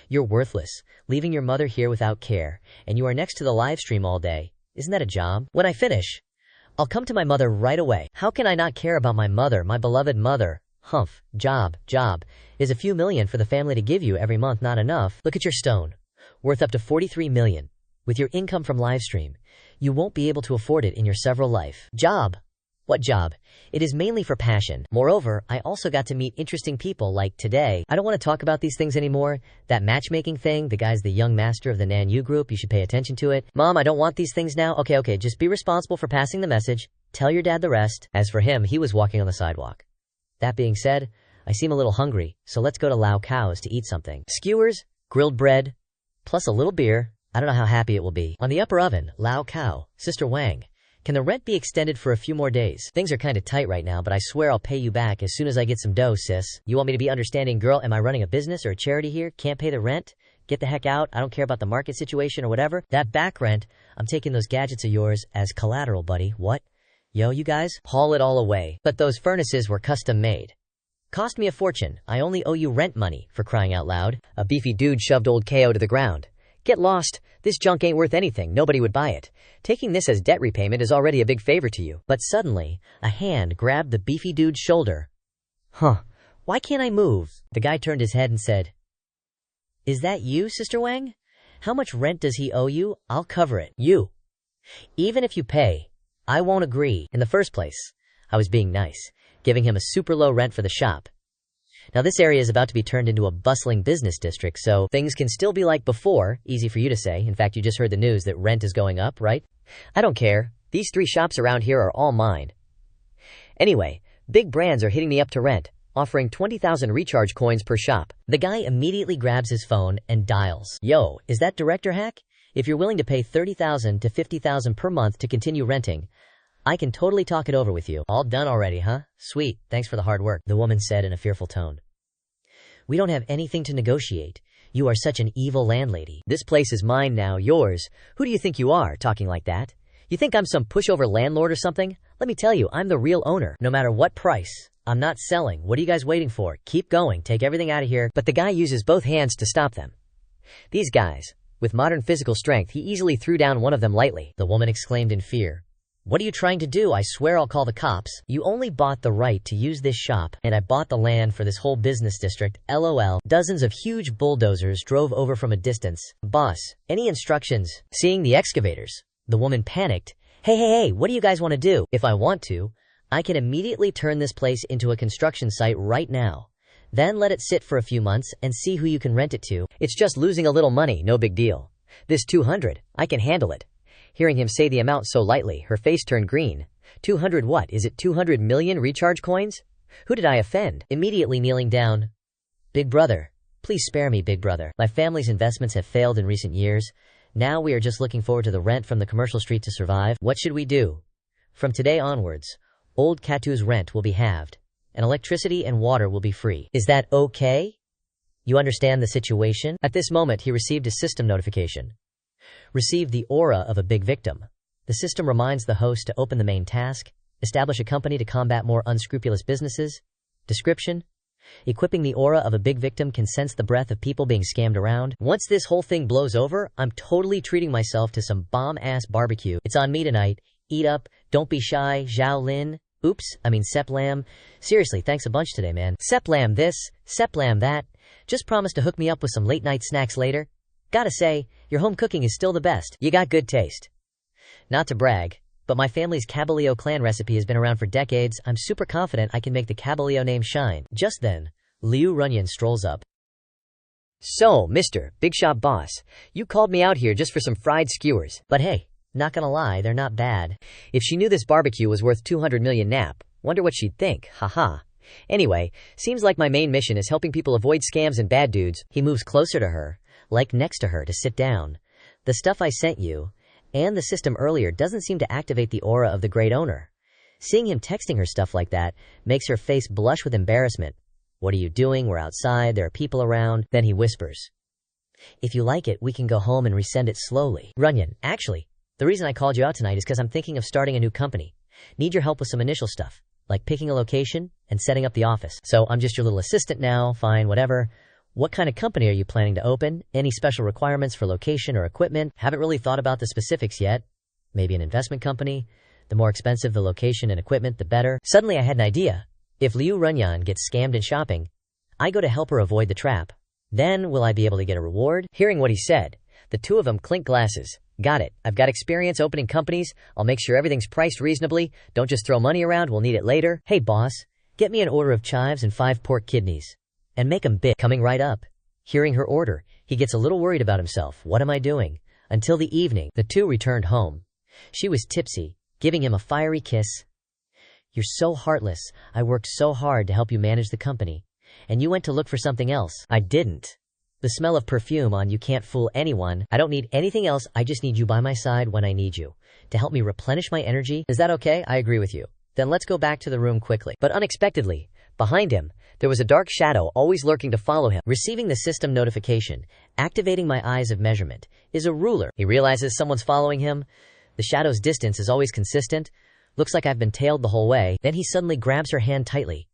"You're worthless, leaving your mother here without care, and you are next to the live stream all day. Isn't that a job? When I finish, I'll come to my mother right away. How can I not care about my mother, my beloved mother? Humph, job. Is a few million for the family to give you every month not enough? Look at your stone, worth up to 43 million. With your income from livestream, you won't be able to afford it in your several life. Job? What job? It is mainly for passion. Moreover, I also got to meet interesting people like today. I don't want to talk about these things anymore. That matchmaking thing, the guy's the young master of the Nanyu group. You should pay attention to it. Mom, I don't want these things now. Okay, just be responsible for passing the message. Tell your dad the rest." As for him, he was walking on the sidewalk. That being said, I seem a little hungry, so let's go to Lao Cao's to eat something. Skewers, grilled bread, plus a little beer. I don't know how happy it will be. On the upper oven, Lao Cao, Sister Wang. "Can the rent be extended for a few more days? Things are kinda tight right now, but I swear I'll pay you back as soon as I get some dough, sis. You want me to be understanding, girl? Am I running a business or a charity here? Can't pay the rent? Get the heck out. I don't care about the market situation or whatever. That back rent, I'm taking those gadgets of yours as collateral, buddy. What? Yo, you guys, haul it all away. But those furnaces were custom made. Cost me a fortune. I only owe you rent money, for crying out loud." A beefy dude shoved old KO to the ground. "Get lost. This junk ain't worth anything. Nobody would buy it. Taking this as debt repayment is already a big favor to you." But suddenly, a hand grabbed the beefy dude's shoulder. Why can't I move? The guy turned his head and said, "Is that you, Sister Wang? How much rent does he owe you? I'll cover it. You. Even if you pay, I won't agree." In the first place, I was being nice, giving him a super low rent for the shop. Now this area is about to be turned into a bustling business district, so things can still be like before. Easy for you to say. In fact, you just heard the news that rent is going up, right? I don't care. These 3 shops around here are all mine. Anyway, big brands are hitting me up to rent, offering 20,000 recharge coins per shop. The guy immediately grabs his phone and dials. "Yo, is that Director Hack? If you're willing to pay 30,000 to 50,000 per month to continue renting, I can totally talk it over with you." "All done already, huh? Sweet, thanks for the hard work," the woman said in a fearful tone. "We don't have anything to negotiate. You are such an evil landlady. This place is mine now, yours. Who do you think you are, talking like that? You think I'm some pushover landlord or something? Let me tell you, I'm the real owner. No matter what price, I'm not selling. What are you guys waiting for? Keep going, take everything out of here." But the guy uses both hands to stop them. These guys, with modern physical strength, he easily threw down one of them lightly. The woman exclaimed in fear, "What are you trying to do? I swear I'll call the cops." "You only bought the right to use this shop, and I bought the land for this whole business district. LOL. Dozens of huge bulldozers drove over from a distance. Boss, any instructions?" Seeing the excavators, the woman panicked. Hey, what do you guys want to do? "If I want to, I can immediately turn this place into a construction site right now. Then let it sit for a few months and see who you can rent it to. It's just losing a little money, no big deal. This 200, I can handle it." Hearing him say the amount so lightly, her face turned green. 200 what? Is it 200 million recharge coins? Who did I offend? Immediately kneeling down. "Big brother, please spare me, big brother. My family's investments have failed in recent years. Now we are just looking forward to the rent from the commercial street to survive. What should we do? From today onwards, Old Katu's rent will be halved, and electricity and water will be free. Is that okay? You understand the situation?" At this moment, he received a system notification. Received the aura of a big victim. The system reminds the host to open the main task, establish a company to combat more unscrupulous businesses. Description: equipping the aura of a big victim can sense the breath of people being scammed around. Once this whole thing blows over, I'm totally treating myself to some bomb-ass barbecue. It's on me tonight. Eat up. Don't be shy. Zhao Lin. Oops, I mean Sep Lam. Seriously, thanks a bunch today, man. Sep Lam this, Sep Lam that. Just promise to hook me up with some late-night snacks later. Gotta say, your home cooking is still the best. You got good taste. Not to brag, but my family's Caballio clan recipe has been around for decades. I'm super confident I can make the Caballio name shine. Just then, Liu Runyan strolls up. "So, Mr. Big Shop Boss, you called me out here just for some fried skewers. But hey, not gonna lie, they're not bad. If she knew this barbecue was worth 200 million nap, wonder what she'd think. Haha. Anyway, seems like my main mission is helping people avoid scams and bad dudes." He moves closer to her, like next to her, to sit down. "The stuff I sent you, and the system earlier doesn't seem to activate the aura of the great owner." Seeing him texting her stuff like that makes her face blush with embarrassment. "What are you doing? We're outside, there are people around." Then he whispers, "If you like it, we can go home and resend it slowly." "Runyan, actually, the reason I called you out tonight is because I'm thinking of starting a new company. Need your help with some initial stuff, like picking a location and setting up the office. So I'm just your little assistant now, fine, whatever. What kind of company are you planning to open? Any special requirements for location or equipment? Haven't really thought about the specifics yet. Maybe an investment company? The more expensive the location and equipment, the better. Suddenly I had an idea. If Liu Runyan gets scammed in shopping, I go to help her avoid the trap. Then will I be able to get a reward? Hearing what he said, the two of them clinked glasses. Got it. I've got experience opening companies. I'll make sure everything's priced reasonably. Don't just throw money around. We'll need it later. Hey, boss, get me an order of chives and 5 pork kidneys. And make 'em big. Coming right up. Hearing her order, he gets a little worried about himself. What am I doing? Until the evening, the two returned home. She was tipsy, giving him a fiery kiss. You're so heartless. I worked so hard to help you manage the company. And you went to look for something else. I didn't. The smell of perfume on you can't fool anyone. I don't need anything else. I just need you by my side when I need you. To help me replenish my energy. Is that okay? I agree with you. Then let's go back to the room quickly. But unexpectedly, behind him, there was a dark shadow always lurking to follow him. Receiving the system notification, activating my eyes of measurement, is a ruler. He realizes someone's following him. The shadow's distance is always consistent. Looks like I've been tailed the whole way. Then he suddenly grabs her hand tightly.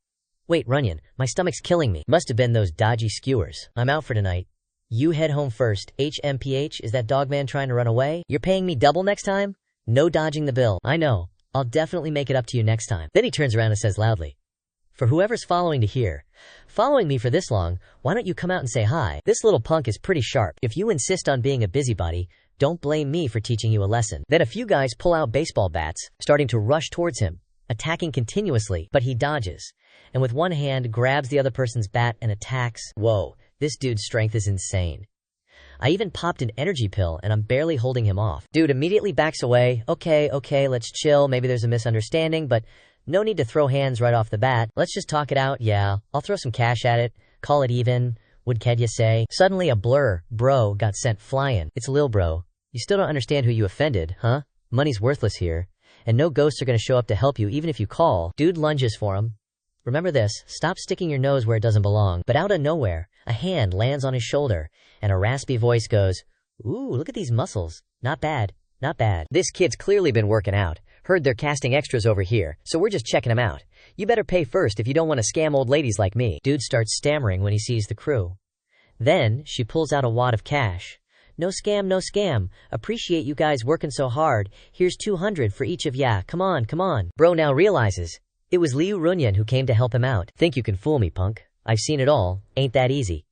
Wait, Runyan, my stomach's killing me. Must have been those dodgy skewers. I'm out for tonight. You head home first. HMPH, is that dogman trying to run away? You're paying me double next time? No dodging the bill. I know. I'll definitely make it up to you next time. Then he turns around and says loudly, for whoever's following to hear, following me for this long, why don't you come out and say hi? This little punk is pretty sharp. If you insist on being a busybody, don't blame me for teaching you a lesson. Then a few guys pull out baseball bats, starting to rush towards him, attacking continuously, but he dodges, and with one hand grabs the other person's bat and attacks. Whoa, this dude's strength is insane. I even popped an energy pill and I'm barely holding him off. Dude immediately backs away. Okay, let's chill. Maybe there's a misunderstanding, but no need to throw hands right off the bat. Let's just talk it out. Yeah, I'll throw some cash at it. Call it even. Would Kedya say? Suddenly a blur, bro, got sent flying. It's Lil Bro. You still don't understand who you offended, huh? Money's worthless here. And no ghosts are gonna show up to help you even if you call. Dude lunges for him. Remember this, stop sticking your nose where it doesn't belong. But out of nowhere, a hand lands on his shoulder, and a raspy voice goes, ooh, look at these muscles. Not bad, not bad. This kid's clearly been working out. Heard they're casting extras over here, so we're just checking him out. You better pay first if you don't want to scam old ladies like me. Dude starts stammering when he sees the crew. Then, she pulls out a wad of cash. No scam, no scam. Appreciate you guys working so hard. Here's 200 for each of ya. Come on. Bro now realizes it was Liu Runyan who came to help him out. Think you can fool me, punk? I've seen it all. Ain't that easy.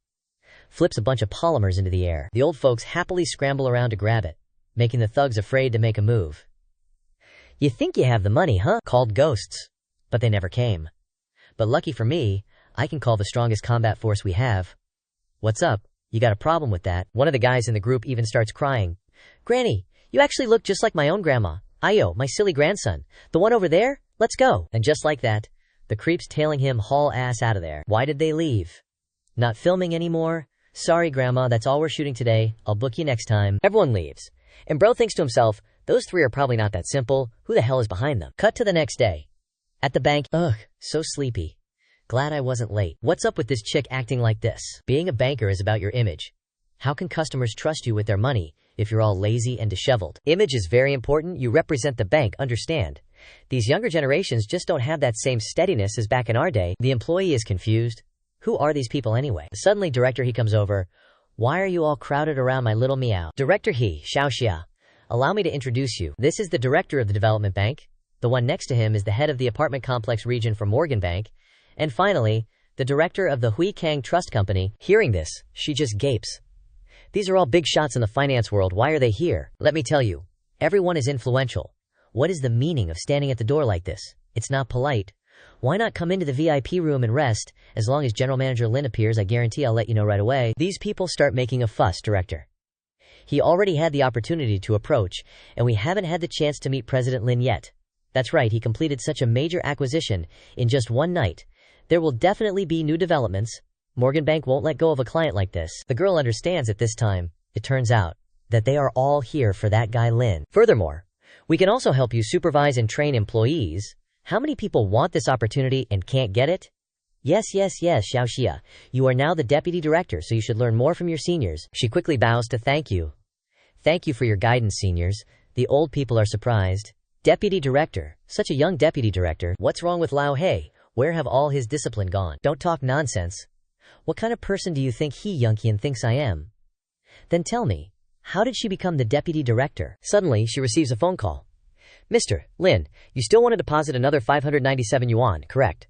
Flips a bunch of polymers into the air. The old folks happily scramble around to grab it, making the thugs afraid to make a move. You think you have the money, huh? Called ghosts. But they never came. But lucky for me, I can call the strongest combat force we have. What's up? You got a problem with that? One of the guys in the group even starts crying. Granny, you actually look just like my own grandma. Ayo, my silly grandson. The one over there? Let's go. And just like that, the creeps tailing him haul ass out of there. Why did they leave? Not filming anymore? Sorry, Grandma, that's all we're shooting today. I'll book you next time. Everyone leaves. And bro thinks to himself, those three are probably not that simple. Who the hell is behind them? Cut to the next day. At the bank, ugh, so sleepy. Glad I wasn't late. What's up with this chick acting like this? Being a banker is about your image. How can customers trust you with their money if you're all lazy and disheveled? Image is very important. You represent the bank, understand? These younger generations just don't have that same steadiness as back in our day. The employee is confused. Who are these people anyway? Suddenly, director he comes over. Why are you all crowded around my little meow? Director he, Xiaoxia. Allow me to introduce you. This is the director of the development bank. The one next to him is the head of the apartment complex region for Morgan Bank. And finally, the director of the Hui Kang Trust Company. Hearing this, she just gapes. These are all big shots in the finance world. Why are they here? Let me tell you, everyone is influential. What is the meaning of standing at the door like this? It's not polite. Why not come into the VIP room and rest? As long as General Manager Lin appears, I guarantee I'll let you know right away. These people start making a fuss, director. He already had the opportunity to approach, and we haven't had the chance to meet President Lin yet. That's right, he completed such a major acquisition in just one night. There will definitely be new developments. Morgan Bank won't let go of a client like this. The girl understands at this time, it turns out, that they are all here for that guy Lin. Furthermore, we can also help you supervise and train employees. How many people want this opportunity and can't get it? Yes, Xiaoxia. You are now the deputy director, so you should learn more from your seniors. She quickly bows to thank you. Thank you for your guidance, seniors. The old people are surprised. Deputy director. Such a young deputy director. What's wrong with Lao Hei? Where have all his discipline gone? Don't talk nonsense. What kind of person do you think Yunqian thinks I am? Then tell me, how did she become the deputy director? Suddenly, she receives a phone call. Mr. Lin, you still want to deposit another 597 yuan, correct?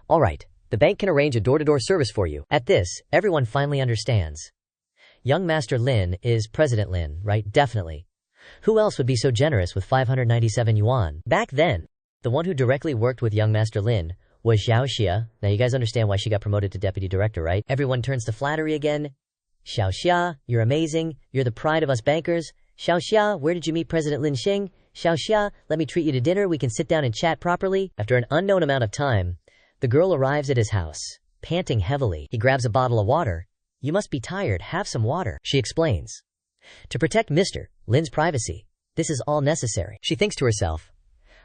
Alright, the bank can arrange a door-to-door service for you. At this, everyone finally understands. Young Master Lin is President Lin, right? Definitely. Who else would be so generous with 597 yuan? Back then, the one who directly worked with young Master Lin was Xiao Xia. Now you guys understand why she got promoted to deputy director, right? Everyone turns to flattery again. Xiao Xia, you're amazing. You're the pride of us bankers. Xiao Xia, where did you meet President Lin Xing? Xiao Xia, let me treat you to dinner. We can sit down and chat properly. After an unknown amount of time, the girl arrives at his house, panting heavily. He grabs a bottle of water. You must be tired. Have some water, she explains. To protect Mr. Lin's privacy, this is all necessary. She thinks to herself,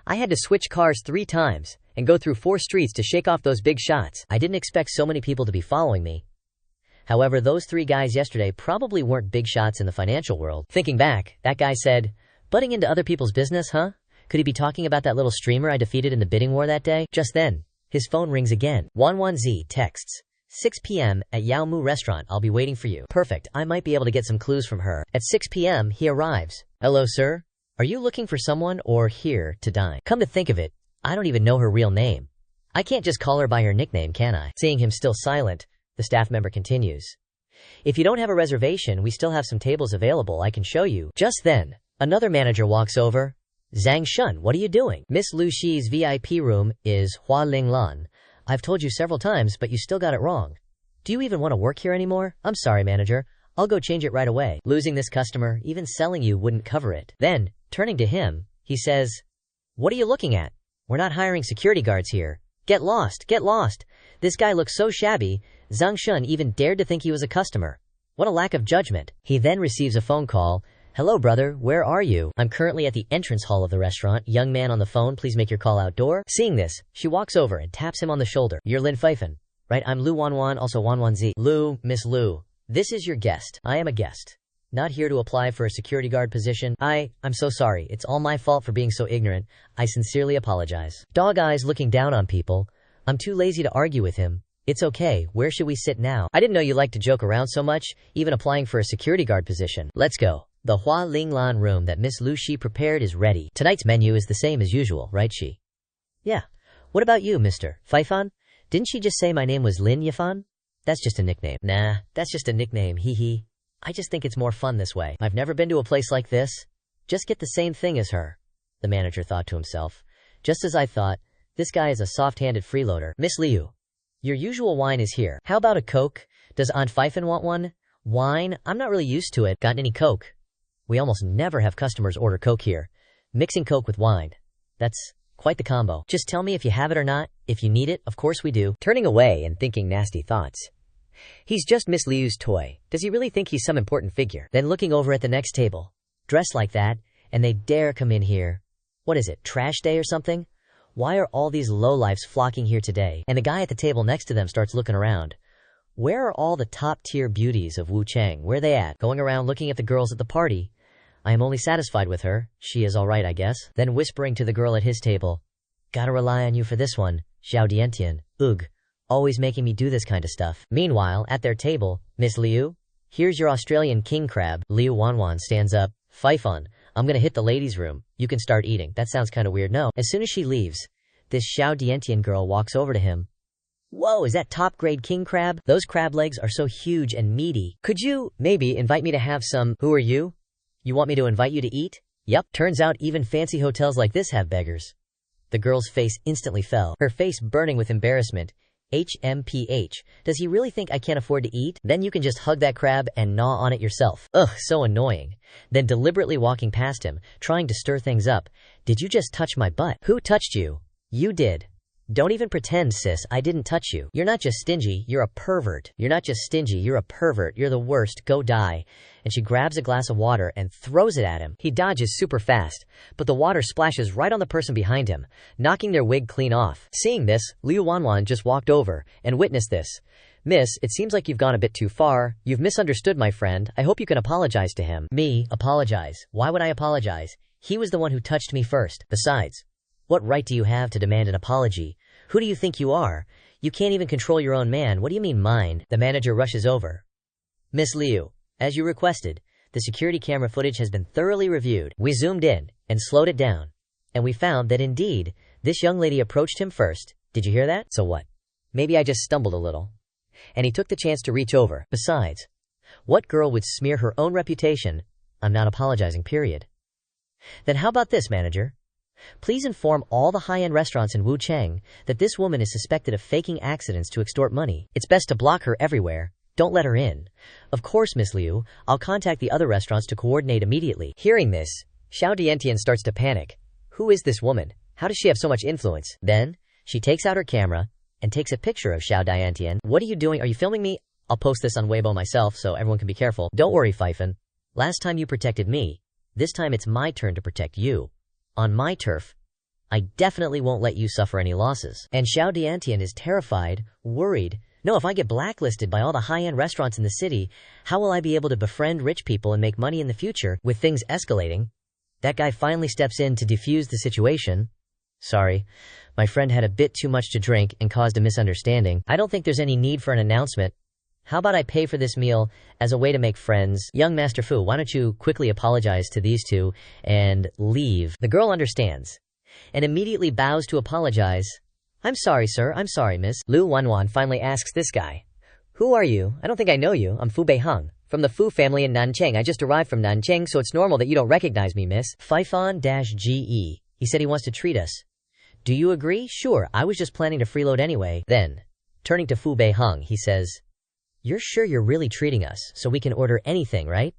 I had to switch cars 3 times and go through 4 streets to shake off those big shots. I didn't expect so many people to be following me. However, those 3 guys yesterday probably weren't big shots in the financial world. Thinking back, that guy said, butting into other people's business, huh? Could he be talking about that little streamer I defeated in the bidding war that day? Just then, his phone rings again. Wanwan-zi texts, 6 p.m. at Yaomu restaurant. I'll be waiting for you. Perfect. I might be able to get some clues from her. At 6 p.m. he arrives. Hello, sir. Are you looking for someone or here to dine? Come to think of it, I don't even know her real name. I can't just call her by her nickname, can I? Seeing him still silent, the staff member continues. If you don't have a reservation, we still have some tables available. I can show you. Just then, another manager walks over. Zhang Shun, what are you doing? Miss Lu Shi's VIP room is Hua Ling Lan. I've told you several times, but you still got it wrong. Do you even want to work here anymore? I'm sorry, manager. I'll go change it right away. Losing this customer, even selling you wouldn't cover it. Then, turning to him, he says, what are you looking at? We're not hiring security guards here. Get lost, get lost. This guy looks so shabby, Zhang Shun even dared to think he was a customer. What a lack of judgment. He then receives a phone call. Hello, brother, where are you? I'm currently at the entrance hall of the restaurant. Young man on the phone, please make your call outdoor. Seeing this, she walks over and taps him on the shoulder. You're Lin Yifan, right? I'm Lu Wanwan, also Wanwan-zi. Lu, Miss Lu, this is your guest. I am a guest. Not here to apply for a security guard position. I'm so sorry. It's all my fault for being so ignorant. I sincerely apologize. Dog eyes looking down on people. I'm too lazy to argue with him. It's okay. Where should we sit now? I didn't know you liked to joke around so much, even applying for a security guard position. Let's go. The Hua Ling Lan room that Miss Lu Shi prepared is ready. Tonight's menu is the same as usual, right, Shi? Yeah. What about you, Mr. Yifan? Didn't she just say my name was Lin Yifan? That's just a nickname. Nah, that's just a nickname, hee hee. I just think it's more fun this way. I've never been to a place like this. Just get the same thing as her, the manager thought to himself. Just as I thought, this guy is a soft-handed freeloader. Miss Liu, your usual wine is here. How about a Coke? Does Aunt Pfeifen want one? Wine? I'm not really used to it. Got any Coke? We almost never have customers order Coke here. Mixing Coke with wine. That's quite the combo. Just tell me if you have it or not. If you need it, of course we do. Turning away and thinking nasty thoughts. He's just Miss Liu's toy. Does he really think he's some important figure? Then looking over at the next table. Dressed like that, and they dare come in here. What is it, trash day or something? Why are all these lowlifes flocking here today? And the guy at the table next to them starts looking around. Where are all the top-tier beauties of Wu Cheng? Where are they at? Going around looking at the girls at the party. I am only satisfied with her. She is alright, I guess. Then whispering to the girl at his table. Gotta rely on you for this one, Xiao Diantian. Ugh. Always making me do this kind of stuff. Meanwhile, at their table, Miss Liu, here's your Australian king crab. Liu Wanwan stands up. Yifan, I'm gonna hit the ladies' room. You can start eating. That sounds kinda weird, no? As soon as she leaves, this Xiao Diantian girl walks over to him. Whoa, is that top-grade king crab? Those crab legs are so huge and meaty. Could you, maybe, invite me to have some? Who are you? You want me to invite you to eat? Yep, turns out even fancy hotels like this have beggars. The girl's face instantly fell, her face burning with embarrassment. HMPH. Does he really think I can't afford to eat? Then you can just hug that crab and gnaw on it yourself. Ugh, so annoying. Then deliberately walking past him, trying to stir things up. Did you just touch my butt? Who touched you? You did. Don't even pretend, sis, I didn't touch you. You're not just stingy, you're a pervert. You're not just stingy, you're a pervert. You're the worst, go die. And she grabs a glass of water and throws it at him. He dodges super fast, but the water splashes right on the person behind him, knocking their wig clean off. Seeing this, Liu Wanwan just walked over and witnessed this. Miss, it seems like you've gone a bit too far. You've misunderstood my friend. I hope you can apologize to him. Me? Apologize? Why would I apologize? He was the one who touched me first. Besides, what right do you have to demand an apology? Who do you think you are? You can't even control your own man. What do you mean mine? The manager rushes over. Miss Liu, as you requested, the security camera footage has been thoroughly reviewed. We zoomed in and slowed it down, and we found that indeed, this young lady approached him first. Did you hear that? So what? Maybe I just stumbled a little. And he took the chance to reach over. Besides, what girl would smear her own reputation? I'm not apologizing, period. Then how about this, manager? Please inform all the high-end restaurants in Wuchang that this woman is suspected of faking accidents to extort money. It's best to block her everywhere. Don't let her in. Of course, Miss Liu, I'll contact the other restaurants to coordinate immediately. Hearing this, Xiao Diantian starts to panic. Who is this woman? How does she have so much influence? Then, she takes out her camera and takes a picture of Xiao Diantian. What are you doing? Are you filming me? I'll post this on Weibo myself so everyone can be careful. Don't worry, Pfeifan. Last time you protected me. This time it's my turn to protect you. On my turf, I definitely won't let you suffer any losses. And Xiao Diantian is terrified, worried. No, if I get blacklisted by all the high-end restaurants in the city, how will I be able to befriend rich people and make money in the future? With things escalating, that guy finally steps in to defuse the situation. Sorry, my friend had a bit too much to drink and caused a misunderstanding. I don't think there's any need for an announcement. How about I pay for this meal as a way to make friends? Young Master Fu, why don't you quickly apologize to these two and leave? The girl understands and immediately bows to apologize. I'm sorry, sir. I'm sorry, miss. Lu Wanwan finally asks this guy, who are you? I don't think I know you. I'm Fu Beihang, from the Fu family in Nanchang. I just arrived from Nanchang, so it's normal that you don't recognize me, miss. Pfeifan-GE. He said he wants to treat us. Do you agree? Sure, I was just planning to freeload anyway. Then, turning to Fu Beihang, he says, you're sure you're really treating us, so we can order anything, right?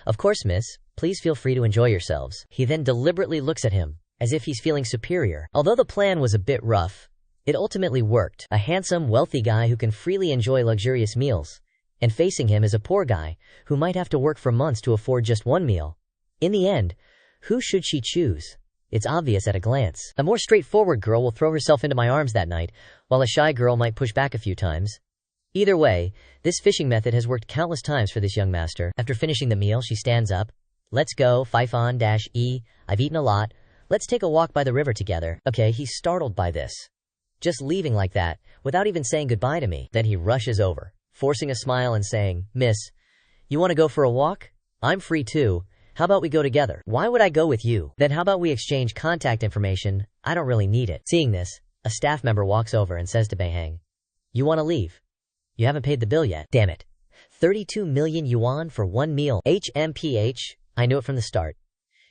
Of course, miss. Please feel free to enjoy yourselves. He then deliberately looks at him, as if he's feeling superior. Although the plan was a bit rough, it ultimately worked. A handsome, wealthy guy who can freely enjoy luxurious meals. And facing him is a poor guy, who might have to work for months to afford just one meal. In the end, who should she choose? It's obvious at a glance. A more straightforward girl will throw herself into my arms that night, while a shy girl might push back a few times. Either way, this fishing method has worked countless times for this young master. After finishing the meal, she stands up. Let's go, Pfeifan-E. I've eaten a lot. Let's take a walk by the river together. Okay, he's startled by this. Just leaving like that, without even saying goodbye to me. Then he rushes over, forcing a smile and saying, Miss, you want to go for a walk? I'm free too. How about we go together? Why would I go with you? Then how about we exchange contact information? I don't really need it. Seeing this, a staff member walks over and says to Beihang, you want to leave? You haven't paid the bill yet. Damn it. 32 million yuan for one meal. HMPH. I knew it from the start.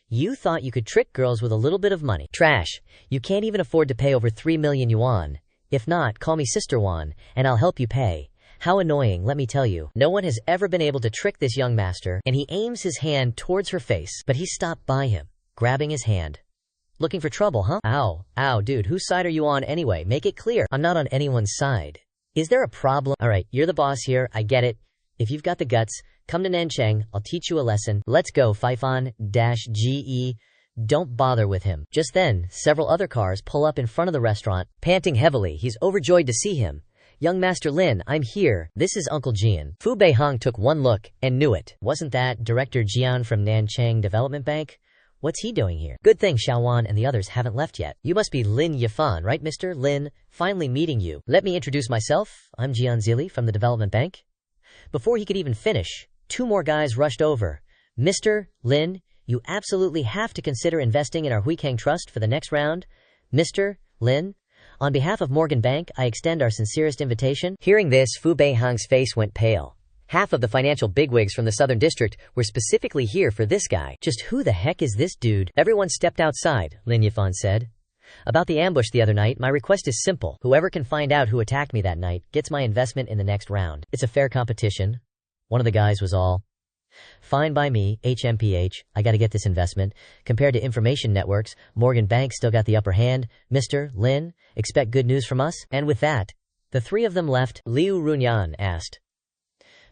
You thought you could trick girls with a little bit of money. Trash. You can't even afford to pay over 3 million yuan. If not, call me Sister Wan, and I'll help you pay. How annoying, let me tell you. No one has ever been able to trick this young master, and he aims his hand towards her face, but he stopped by him, grabbing his hand. Looking for trouble, huh? Ow. Ow, dude, whose side are you on anyway? Make it clear. I'm not on anyone's side. Is there a problem? Alright, you're the boss here, I get it. If you've got the guts, come to Nanchang, I'll teach you a lesson. Let's go, Pfeifan-GE. Don't bother with him. Just then, several other cars pull up in front of the restaurant. Panting heavily, he's overjoyed to see him. Young Master Lin, I'm here. This is Uncle Jian. Fu Beihang took one look and knew it. Wasn't that Director Jian from Nanchang Development Bank? What's he doing here? Good thing Xiaowan and the others haven't left yet. You must be Lin Yifan, right, Mr. Lin? Finally meeting you. Let me introduce myself. I'm Jian Zili from the Development Bank. Before he could even finish, two more guys rushed over. Mr. Lin, you absolutely have to consider investing in our Huikang Trust for the next round. Mr. Lin, on behalf of Morgan Bank, I extend our sincerest invitation. Hearing this, Fu Beihang's face went pale. Half of the financial bigwigs from the Southern District were specifically here for this guy. Just who the heck is this dude? Everyone stepped outside, Lin Yifan said. About the ambush the other night, my request is simple. Whoever can find out who attacked me that night gets my investment in the next round. It's a fair competition. One of the guys was all, fine by me, HMPH, I gotta get this investment. Compared to information networks, Morgan Bank still got the upper hand. Mr. Lin, expect good news from us? And with that, the three of them left. Liu Runyan asked,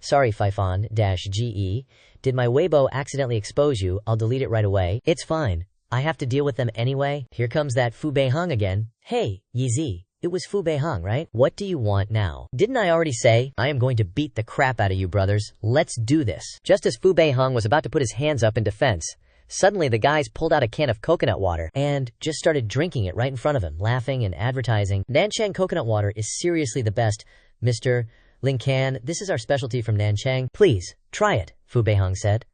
sorry, Pfeifan-GE, did my Weibo accidentally expose you? I'll delete it right away. It's fine. I have to deal with them anyway. Here comes that Fu Beihang again. Hey, Yizi, it was Fu Beihang, right? What do you want now? Didn't I already say, I am going to beat the crap out of you brothers? Let's do this. Just as Fu Beihang was about to put his hands up in defense, Suddenly the guys pulled out a can of coconut water and just started drinking it right in front of him, laughing and advertising. Nanchang coconut water is seriously the best, Mr. Lin Can. This is our specialty from Nanchang. Please, try it, Fu Beihong said.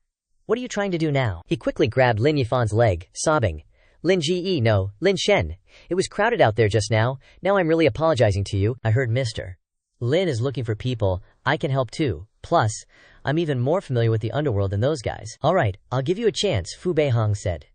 What are you trying to do now? He quickly grabbed Lin Yifan's leg, sobbing. Lin Ji, no, Lin Shen. It was crowded out there just now. Now I'm really apologizing to you. I heard Mr. Lin is looking for people. I can help too. Plus, I'm even more familiar with the underworld than those guys. Alright, I'll give you a chance, Fu Beihong said.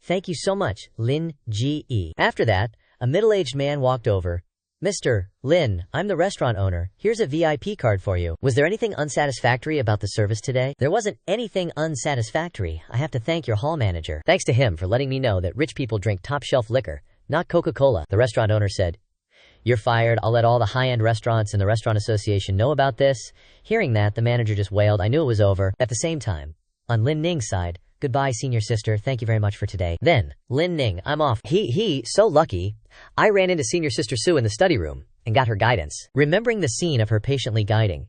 Thank you so much, Lin Ji. After that, a middle-aged man walked over. Mr. Lin, I'm the restaurant owner. Here's a VIP card for you. Was there anything unsatisfactory about the service today? There wasn't anything unsatisfactory. I have to thank your hall manager. Thanks to him for letting me know that rich people drink top-shelf liquor, not Coca-Cola, the restaurant owner said. You're fired. I'll let all the high-end restaurants in the restaurant association know about this. Hearing that, the manager just wailed. I knew it was over. At the same time, on Lin Ning's side, goodbye, senior sister. Thank you very much for today. Then, Lin Ning, I'm off. So lucky. I ran into senior sister Sue in the study room and got her guidance, remembering the scene of her patiently guiding.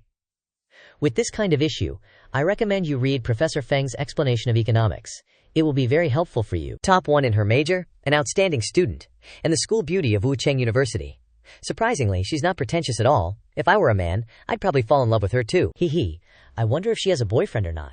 With this kind of issue, I recommend you read Professor Feng's explanation of economics. It will be very helpful for you. Top 1 in her major, an outstanding student, and the school beauty of Wucheng University. Surprisingly, she's not pretentious at all. If I were a man, I'd probably fall in love with her too. I wonder if she has a boyfriend or not.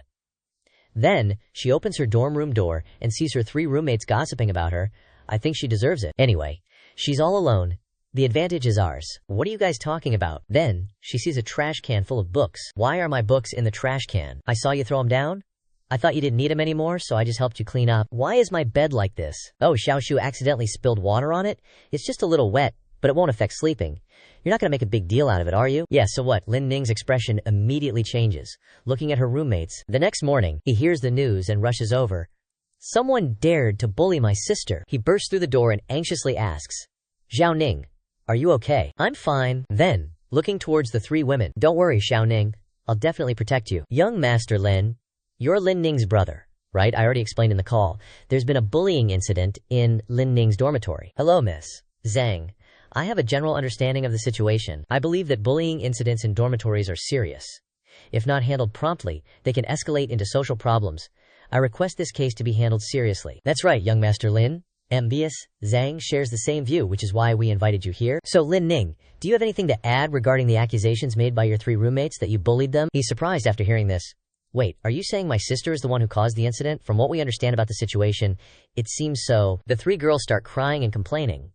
Then, she opens her dorm room door and sees her 3 roommates gossiping about her. I think she deserves it. Anyway, she's all alone. The advantage is ours. What are you guys talking about? Then, she sees a trash can full of books. Why are my books in the trash can? I saw you throw them down? I thought you didn't need them anymore, so I just helped you clean up. Why is my bed like this? Oh, Xiaoshu accidentally spilled water on it? It's just a little wet, but it won't affect sleeping. You're not going to make a big deal out of it, are you? Yeah, so what? Lin Ning's expression immediately changes, looking at her roommates. The next morning, he hears the news and rushes over. Someone dared to bully my sister. He bursts through the door and anxiously asks, Zhao Ning, are you okay? I'm fine. Then, looking towards the 3 women, don't worry, Xiao Ning. I'll definitely protect you. Young Master Lin, you're Lin Ning's brother, right? I already explained in the call. There's been a bullying incident in Lin Ning's dormitory. Hello, Miss Zhang. I have a general understanding of the situation. I believe that bullying incidents in dormitories are serious. If not handled promptly, they can escalate into social problems. I request this case to be handled seriously. That's right, young Master Lin. Envious Zhang shares the same view, which is why we invited you here. So Lin Ning, do you have anything to add regarding the accusations made by your 3 roommates that you bullied them? He's surprised after hearing this. Wait, are you saying my sister is the one who caused the incident? From what we understand about the situation, it seems so. The 3 girls start crying and complaining.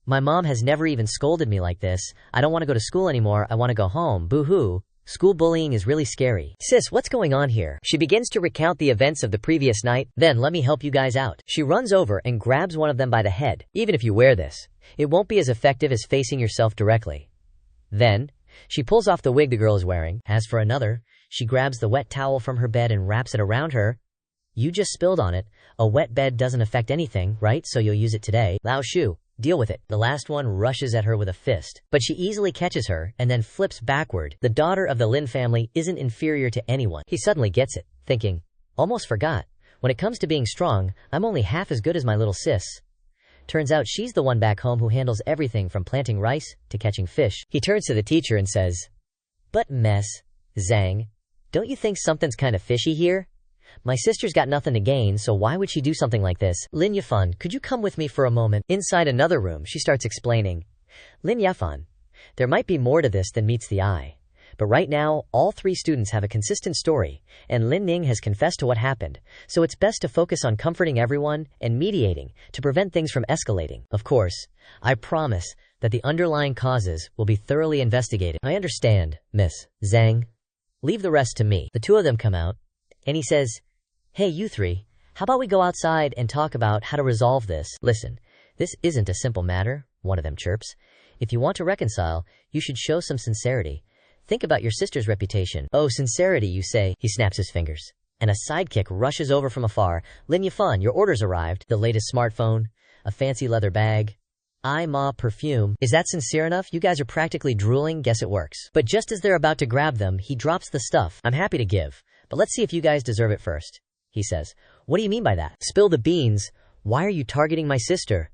My mom has never even scolded me like this. I don't want to go to school anymore. I want to go home. Boo-hoo. School bullying is really scary. Sis, what's going on here? She begins to recount the events of the previous night. Then let me help you guys out. She runs over and grabs one of them by the head. Even if you wear this, it won't be as effective as facing yourself directly. Then, she pulls off the wig the girl is wearing. As for another, she grabs the wet towel from her bed and wraps it around her. You just spilled on it. A wet bed doesn't affect anything, right? So you'll use it today. Lao Shu. Deal with it. The last one rushes at her with a fist, but she easily catches her and then flips backward. The daughter of the Lin family isn't inferior to anyone. He suddenly gets it, thinking, almost forgot. When it comes to being strong, I'm only half as good as my little sis. Turns out she's the one back home who handles everything from planting rice to catching fish. He turns to the teacher and says, But Miss Zhang, don't you think something's kind of fishy here? My sister's got nothing to gain, so why would she do something like this? Lin Yifan, could you come with me for a moment? Inside another room, she starts explaining. Lin Yifan, there might be more to this than meets the eye. But right now, all 3 students have a consistent story, and Lin Ning has confessed to what happened, so it's best to focus on comforting everyone and mediating to prevent things from escalating. Of course, I promise that the underlying causes will be thoroughly investigated. I understand, Miss Zhang. Leave the rest to me. The 2 of them come out, and he says, Hey, you 3, how about we go outside and talk about how to resolve this? Listen, this isn't a simple matter, one of them chirps. If you want to reconcile, you should show some sincerity. Think about your sister's reputation. Oh, sincerity, you say? He snaps his fingers. And a sidekick rushes over from afar. Lin Yifan, your order's arrived. The latest smartphone, a fancy leather bag, Ma perfume. Is that sincere enough? You guys are practically drooling. Guess it works. But just as they're about to grab them, he drops the stuff. I'm happy to give, but let's see if you guys deserve it first. He says, What do you mean by that? Spill the beans. Why are you targeting my sister?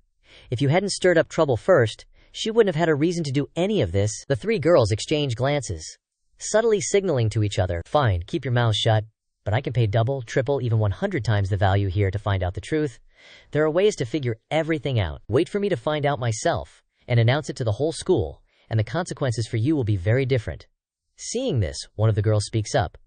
If you hadn't stirred up trouble first, she wouldn't have had a reason to do any of this. The 3 girls exchange glances, subtly signaling to each other. Fine, keep your mouths shut. but I can pay double, triple, even 100 times the value here to find out the truth. There are ways to figure everything out. Wait for me to find out myself and announce it to the whole school, and the consequences for you will be very different. Seeing this, one of the girls speaks up.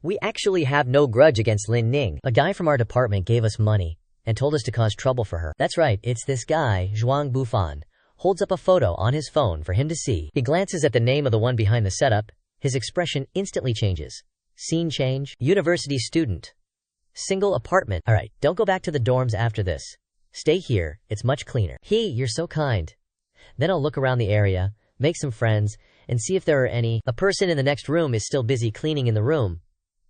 We actually have no grudge against Lin Ning. A guy from our department gave us money and told us to cause trouble for her. That's right, it's this guy, Zhuang Bufan. Holds up a photo on his phone for him to see. He glances at the name of the one behind the setup. His expression instantly changes. Scene change. University student. Single apartment. Alright, don't go back to the dorms after this. Stay here, it's much cleaner. You're so kind. Then I'll look around the area, make some friends, and see if there are any. A person in the next room is still busy cleaning in the room.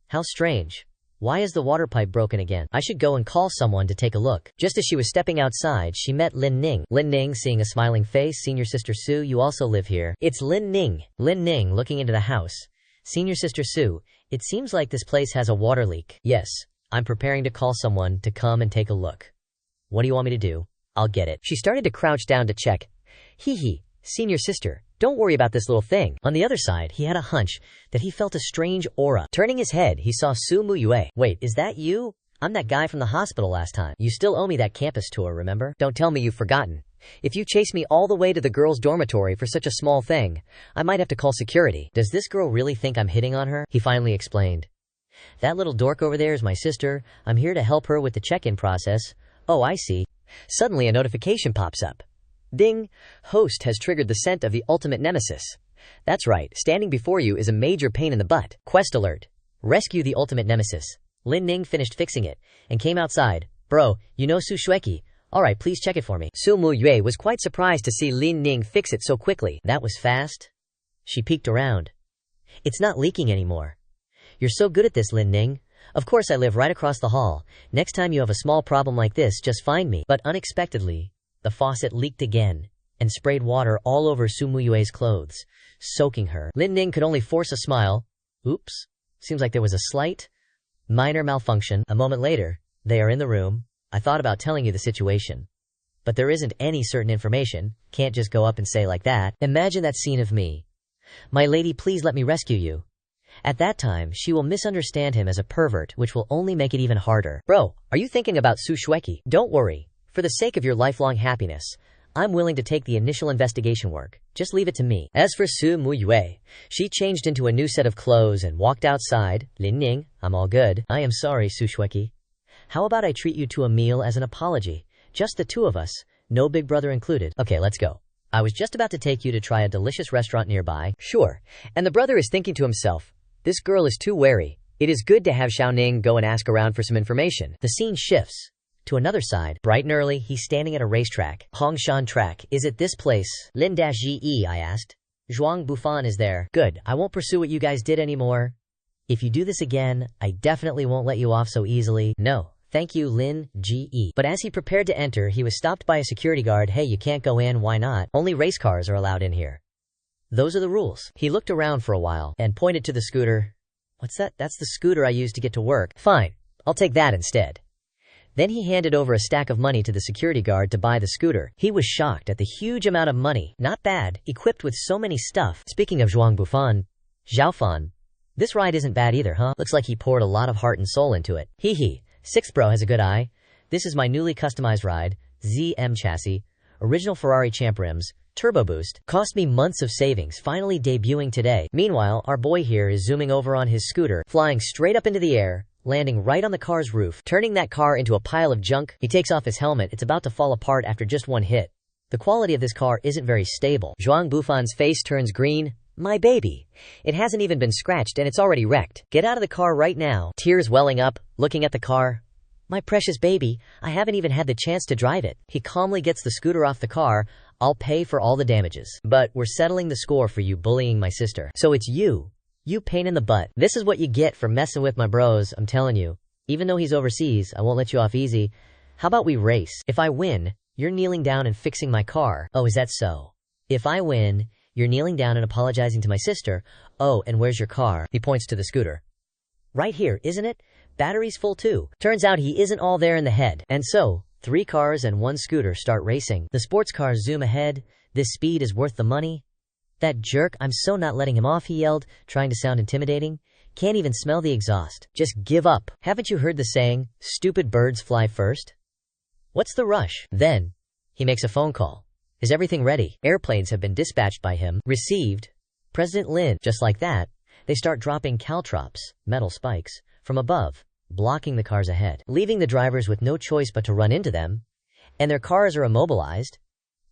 How strange. Why is the water pipe broken again? I should go and call someone to take a look. Just as she was stepping outside, she met Lin Ning. Lin Ning, seeing a smiling face. Senior sister Sue, you also live here. It's Lin Ning. Lin Ning, looking into the house. Senior sister Sue, it seems like this place has a water leak. Yes, I'm preparing to call someone to come and take a look. What do you want me to do? I'll get it. She started to crouch down to check. Senior sister, don't worry about this little thing. On the other side, he had a hunch that he felt a strange aura. Turning his head, he saw Su Muyue. Wait, is that you? I'm that guy from the hospital last time. You still owe me that campus tour, remember? Don't tell me you've forgotten. If you chase me all the way to the girls' dormitory for such a small thing, I might have to call security. Does this girl really think I'm hitting on her? He finally explained. That little dork over there is my sister. I'm here to help her with the check-in process. Oh, I see. Suddenly a notification pops up. Ding! Host has triggered the scent of the ultimate nemesis. That's right, standing before you is a major pain in the butt. Quest alert. Rescue the ultimate nemesis. Lin Ning finished fixing it and came outside. Bro, you know Su Shueki. Alright, please check it for me. Su Muyue was quite surprised to see Lin Ning fix it so quickly. That was fast. She peeked around. It's not leaking anymore. You're so good at this, Lin Ning. Of course I live right across the hall. Next time you have a small problem like this, just find me. But unexpectedly, the faucet leaked again and sprayed water all over Su Muyue's clothes, soaking her. Lin Ning could only force a smile. Oops. Seems like there was a slight, minor malfunction. A moment later, they are in the room. I thought about telling you the situation. But there isn't any certain information. Can't just go up and say like that. Imagine that scene of me. My lady, please let me rescue you. At that time, she will misunderstand him as a pervert, which will only make it even harder. Bro, are you thinking about Su Shueki? Don't worry. For the sake of your lifelong happiness, I'm willing to take the initial investigation work. Just leave it to me. As for Su Muyue, she changed into a new set of clothes and walked outside. Lin Ning, I'm all good. I am sorry, Su Shueki. How about I treat you to a meal as an apology? Just the two of us, no big brother included. Okay, let's go. I was just about to take you to try a delicious restaurant nearby. Sure. And the brother is thinking to himself, this girl is too wary. It is good to have Xiaoning go and ask around for some information. The scene shifts. To another side, bright and early, he's standing at a racetrack. Hongshan track. Is it this place? Lin-Ge, I asked. Zhuang Bufan is there. Good, I won't pursue what you guys did anymore. If you do this again, I definitely won't let you off so easily. No, thank you, Lin-Ge. But as he prepared to enter, he was stopped by a security guard. Hey, you can't go in, why not? Only race cars are allowed in here. Those are the rules. He looked around for a while and pointed to the scooter. What's that? That's the scooter I used to get to work. Fine, I'll take that instead. Then he handed over a stack of money to the security guard to buy the scooter. He was shocked at the huge amount of money. Not bad, equipped with so many stuff. Speaking of Zhuang Bufan, Zhaofan, this ride isn't bad either, huh? Looks like he poured a lot of heart and soul into it. Sixth bro has a good eye. This is my newly customized ride, ZM chassis, original Ferrari champ rims, turbo boost. Cost me months of savings, finally debuting today. Meanwhile, our boy here is zooming over on his scooter, flying straight up into the air, landing right on the car's roof, turning that car into a pile of junk. He takes off his helmet. It's about to fall apart after just one hit. The quality of this car isn't very stable. Zhuang Bufan's face turns green. My baby. It hasn't even been scratched and it's already wrecked. Get out of the car right now. Tears welling up, looking at the car. My precious baby, I haven't even had the chance to drive it. He calmly gets the scooter off the car. I'll pay for all the damages. But we're settling the score for you bullying my sister. So it's you. You pain in the butt. This is what you get for messing with my bros, I'm telling you. Even though he's overseas, I won't let you off easy. How about we race? If I win, you're kneeling down and fixing my car. Oh, is that so? If I win, you're kneeling down and apologizing to my sister. Oh, and where's your car? He points to the scooter. Right here, isn't it? Battery's full too. Turns out he isn't all there in the head. And so, 3 cars and 1 scooter start racing. The sports cars zoom ahead. This speed is worth the money. That jerk, I'm so not letting him off, he yelled, trying to sound intimidating. Can't even smell the exhaust. Just give up. Haven't you heard the saying, stupid birds fly first? What's the rush? Then, he makes a phone call. Is everything ready? Airplanes have been dispatched by him. Received. President Lin. Just like that, they start dropping caltrops, metal spikes, from above, blocking the cars ahead, leaving the drivers with no choice but to run into them, and their cars are immobilized.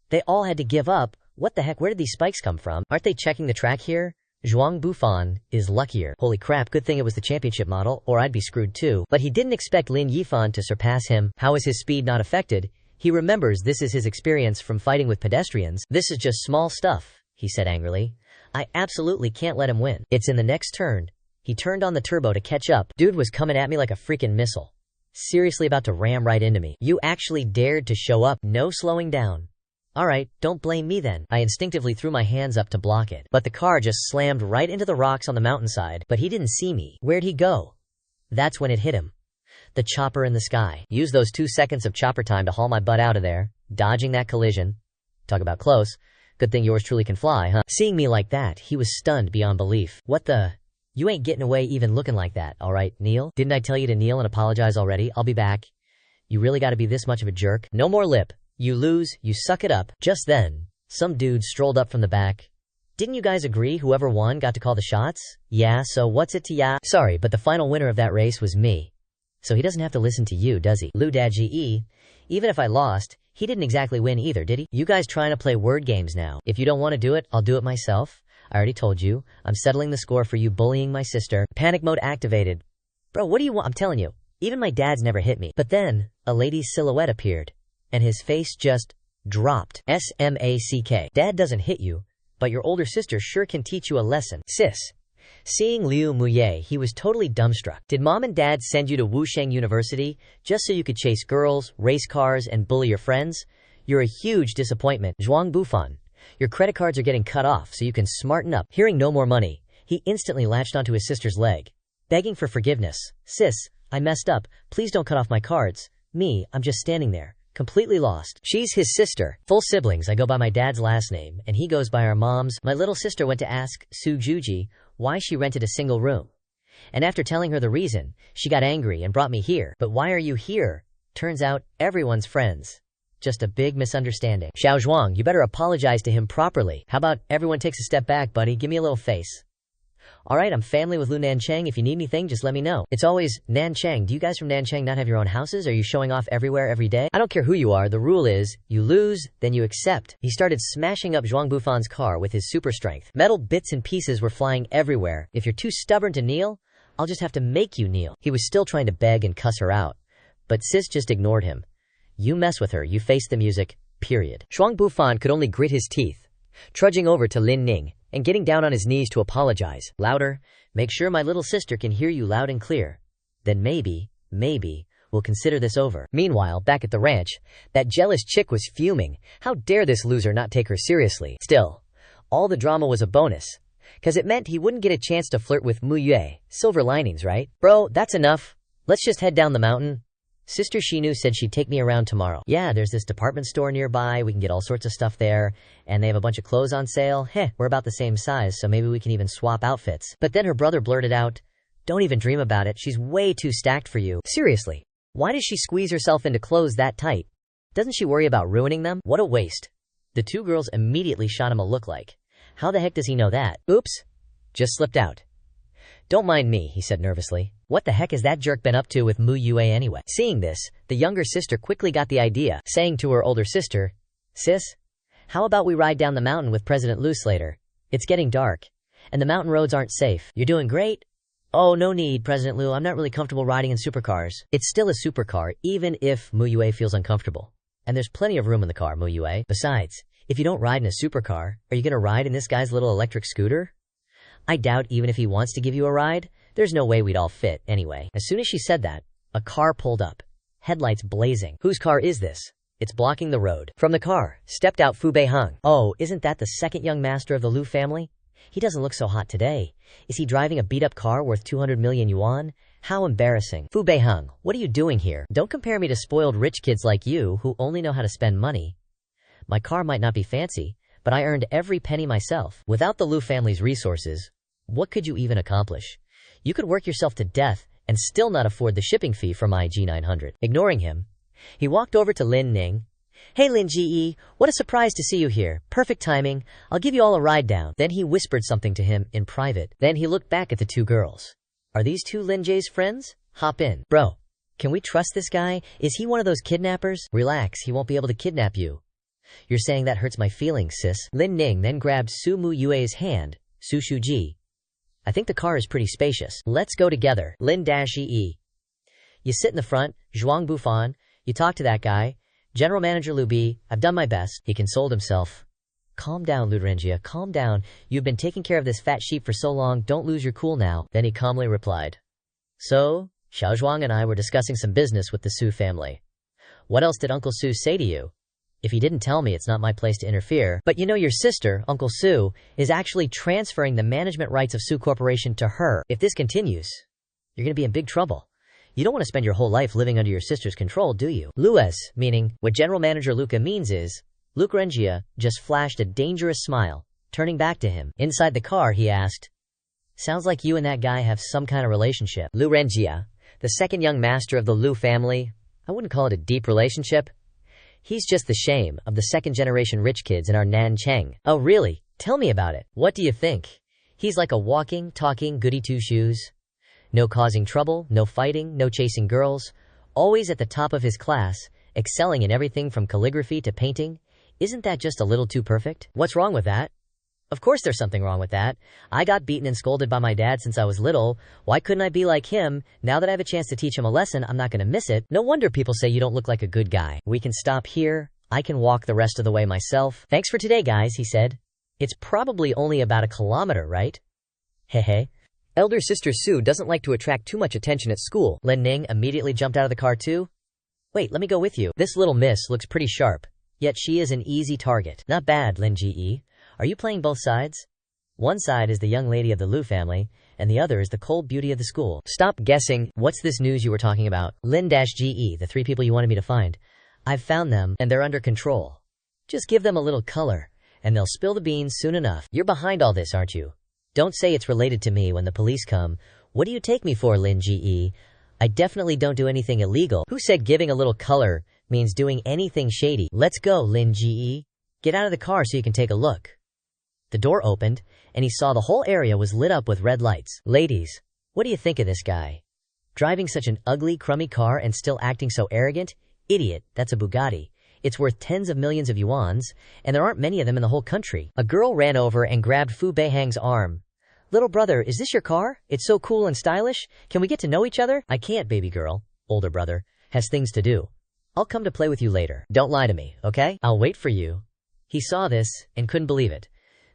They all had to give up. What the heck, where did these spikes come from? Aren't they checking the track here? Zhuang Bufan is luckier. Holy crap, good thing it was the championship model, or I'd be screwed too. But he didn't expect Lin Yifan to surpass him. How is his speed not affected? He remembers this is his experience from fighting with pedestrians. This is just small stuff, he said angrily. I absolutely can't let him win. It's in the next turn. He turned on the turbo to catch up. Dude was coming at me like a freaking missile. Seriously about to ram right into me. You actually dared to show up. No slowing down. Alright, don't blame me then. I instinctively threw my hands up to block it. But the car just slammed right into the rocks on the mountainside. But he didn't see me. Where'd he go? That's when it hit him. The chopper in the sky. Use those 2 seconds of chopper time to haul my butt out of there, dodging that collision. Talk about close. Good thing yours truly can fly, huh? Seeing me like that, he was stunned beyond belief. What the? You ain't getting away even looking like that, alright, kneel? Didn't I tell you to kneel and apologize already? I'll be back. You really gotta be this much of a jerk? No more lip. You lose, you suck it up. Just then, some dude strolled up from the back. Didn't you guys agree whoever won got to call the shots? Yeah, so what's it to ya? Sorry, but the final winner of that race was me. So he doesn't have to listen to you, does he? Lu Daji, even if I lost, he didn't exactly win either, did he? You guys trying to play word games now. If you don't want to do it, I'll do it myself. I already told you. I'm settling the score for you bullying my sister. Panic mode activated. Bro, what do you want? I'm telling you. Even my dad's never hit me. But then, a lady's silhouette appeared. And his face just dropped. SMACK. Dad doesn't hit you, but your older sister sure can teach you a lesson. Sis. Seeing Liu Muye, he was totally dumbstruck. Did mom and dad send you to Wusheng University just so you could chase girls, race cars, and bully your friends? You're a huge disappointment. Zhuang Bufan. Your credit cards are getting cut off so you can smarten up. Hearing no more money, he instantly latched onto his sister's leg, begging for forgiveness. Sis, I messed up. Please don't cut off my cards. Me, I'm just standing there, completely lost. She's his sister. Full siblings, I go by my dad's last name, and he goes by our mom's. My little sister went to ask Su Juji why she rented a single room. And after telling her the reason, she got angry and brought me here. But why are you here? Turns out, everyone's friends. Just a big misunderstanding. Xiao Zhuang, you better apologize to him properly. How about everyone takes a step back, buddy? Give me a little face. Alright, I'm family with Lu Nanchang. If you need anything, just let me know. It's always, Nanchang, do you guys from Nanchang not have your own houses? Are you showing off everywhere every day? I don't care who you are, the rule is, you lose, then you accept. He started smashing up Zhuang Bufan's car with his super strength. Metal bits and pieces were flying everywhere. If you're too stubborn to kneel, I'll just have to make you kneel. He was still trying to beg and cuss her out. But sis just ignored him. You mess with her, you face the music, period. Zhuang Bufan could only grit his teeth, trudging over to Lin Ning and getting down on his knees to apologize. Louder, make sure my little sister can hear you loud and clear. Then maybe, we'll consider this over. Meanwhile, back at the ranch, that jealous chick was fuming. How dare this loser not take her seriously? Still, all the drama was a bonus, cause it meant he wouldn't get a chance to flirt with Mu Yue. Silver linings, right? Bro, that's enough. Let's just head down the mountain. Sister Shinu said she'd take me around tomorrow. Yeah, there's this department store nearby, we can get all sorts of stuff there, and they have a bunch of clothes on sale. Heh, we're about the same size, so maybe we can even swap outfits. But then her brother blurted out, don't even dream about it, she's way too stacked for you. Seriously, why does she squeeze herself into clothes that tight? Doesn't she worry about ruining them? What a waste. The two girls immediately shot him a look like, how the heck does he know that? Oops, just slipped out. Don't mind me, he said nervously. What the heck has that jerk been up to with Mu Yue anyway? Seeing this, the younger sister quickly got the idea, saying to her older sister, Sis, how about we ride down the mountain with President Lu later? It's getting dark, and the mountain roads aren't safe. You're doing great. Oh, no need, President Lu, I'm not really comfortable riding in supercars. It's still a supercar, even if Mu Yue feels uncomfortable. And there's plenty of room in the car, Mu Yue. Besides, if you don't ride in a supercar, are you gonna ride in this guy's little electric scooter? I doubt even if he wants to give you a ride, there's no way we'd all fit anyway. As soon as she said that, a car pulled up, headlights blazing. Whose car is this? It's blocking the road. From the car, stepped out Fu Beihang. Oh, isn't that the second young master of the Lu family? He doesn't look so hot today. Is he driving a beat-up car worth 200 million yuan? How embarrassing. Fu Beihang, what are you doing here? Don't compare me to spoiled rich kids like you who only know how to spend money. My car might not be fancy, but I earned every penny myself. Without the Lu family's resources, what could you even accomplish? You could work yourself to death and still not afford the shipping fee for my G900. Ignoring him, he walked over to Lin Ning. Hey Lin Ji, what a surprise to see you here. Perfect timing. I'll give you all a ride down. Then he whispered something to him in private. Then he looked back at the two girls. Are these two Lin J's friends? Hop in. Bro, can we trust this guy? Is he one of those kidnappers? Relax, he won't be able to kidnap you. You're saying that hurts my feelings, sis. Lin Ning then grabbed Su Mu Yue's hand. Su Shuji. I think the car is pretty spacious. Let's go together. Lin-Yi. You sit in the front, Zhuang Bufan. You talk to that guy. General Manager Liu Bi, I've done my best. He consoled himself. Calm down, Lurenjia, calm down. You've been taking care of this fat sheep for so long, don't lose your cool now. Then he calmly replied. So, Xiao Zhuang and I were discussing some business with the Su family. What else did Uncle Su say to you? If he didn't tell me, it's not my place to interfere. But you know your sister, Uncle Su, is actually transferring the management rights of Su Corporation to her. If this continues, you're going to be in big trouble. You don't want to spend your whole life living under your sister's control, do you? Lues, meaning what General Manager Luca means is, Luke Rengia just flashed a dangerous smile, turning back to him. Inside the car, he asked, sounds like you and that guy have some kind of relationship. Lu Rengia, the second young master of the Lu family, I wouldn't call it a deep relationship. He's just the shame of the second-generation rich kids in our Nanchang. Oh really? Tell me about it. What do you think? He's like a walking, talking goody two-shoes. No causing trouble, no fighting, no chasing girls. Always at the top of his class, excelling in everything from calligraphy to painting. Isn't that just a little too perfect? What's wrong with that? Of course there's something wrong with that. I got beaten and scolded by my dad since I was little. Why couldn't I be like him? Now that I have a chance to teach him a lesson, I'm not gonna miss it. No wonder people say you don't look like a good guy. We can stop here. I can walk the rest of the way myself. Thanks for today, guys, he said. It's probably only about 1 kilometer, right? Hehe. Elder sister Su doesn't like to attract too much attention at school. Lin Ning immediately jumped out of the car too. Wait, let me go with you. This little miss looks pretty sharp, yet she is an easy target. Not bad, Lin Ji. Are you playing both sides? One side is the young lady of the Lu family, and the other is the cold beauty of the school. Stop guessing. What's this news you were talking about? Lin-Ge, the 3 people you wanted me to find. I've found them, and they're under control. Just give them a little color, and they'll spill the beans soon enough. You're behind all this, aren't you? Don't say it's related to me when the police come. What do you take me for, Lin-Ge? I definitely don't do anything illegal. Who said giving a little color means doing anything shady? Let's go, Lin-Ge. Get out of the car so you can take a look. The door opened, and he saw the whole area was lit up with red lights. Ladies, what do you think of this guy? Driving such an ugly, crummy car and still acting so arrogant? Idiot, that's a Bugatti. It's worth tens of millions of yuans, and there aren't many of them in the whole country. A girl ran over and grabbed Fu Beihang's arm. Little brother, is this your car? It's so cool and stylish. Can we get to know each other? I can't, baby girl. Older brother has things to do. I'll come to play with you later. Don't lie to me, okay? I'll wait for you. He saw this and couldn't believe it.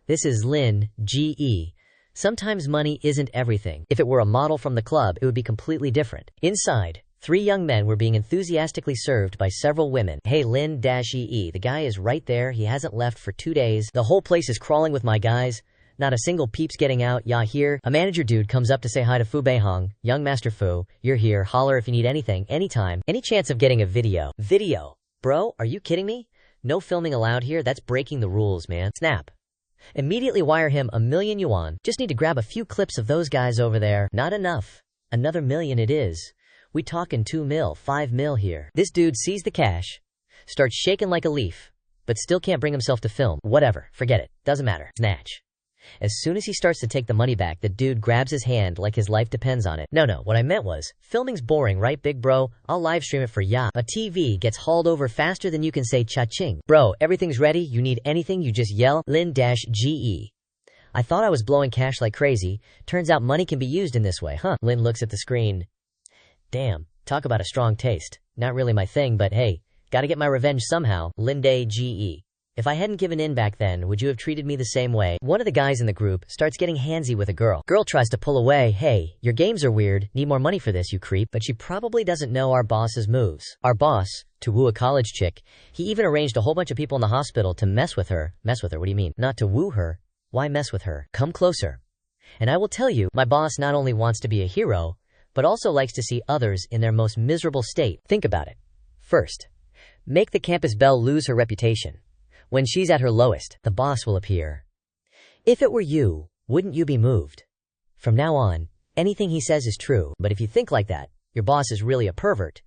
This is Lin-Ge. Sometimes money isn't everything. If it were a model from the club, it would be completely different. Inside, 3 young men were being enthusiastically served by several women. Hey Lin-Ge, the guy is right there. He hasn't left for 2 days. The whole place is crawling with my guys. Not a single peep's getting out. Yeah, here. A manager dude comes up to say hi to Fu Beihang. Young Master Fu, you're here. Holler if you need anything, anytime. Any chance of getting a video? Video? Bro, are you kidding me? No filming allowed here. That's breaking the rules, man. Snap. Immediately wire him 1 million yuan. Just need to grab a few clips of those guys over there. Not enough. Another million it is. We talking 2 mil, 5 mil here. This dude sees the cash, starts shaking like a leaf, but still can't bring himself to film. Whatever, forget it. Doesn't matter. Snatch. As soon as he starts to take the money back, the dude grabs his hand like his life depends on it. No, what I meant was, filming's boring, right, big bro? I'll live stream it for ya. A TV gets hauled over faster than you can say cha-ching. Bro, everything's ready. You need anything, you just yell Lin-Ge. I thought I was blowing cash like crazy. Turns out money can be used in this way, huh? Lin looks at the screen. Damn, talk about a strong taste. Not really my thing, but hey, gotta get my revenge somehow. Lin-Ge. If I hadn't given in back then, would you have treated me the same way? One of the guys in the group starts getting handsy with a girl. Girl tries to pull away. Hey, your games are weird. Need more money for this, you creep. But she probably doesn't know our boss's moves. Our boss, to woo a college chick, he even arranged a whole bunch of people in the hospital to mess with her. Mess with her? What do you mean? Not to woo her. Why mess with her? Come closer. And I will tell you, my boss not only wants to be a hero, but also likes to see others in their most miserable state. Think about it. First, make the campus belle lose her reputation. When she's at her lowest, the boss will appear. If it were you, wouldn't you be moved? From now on, Anything he says is true, but if you think like that, your boss is really a pervert.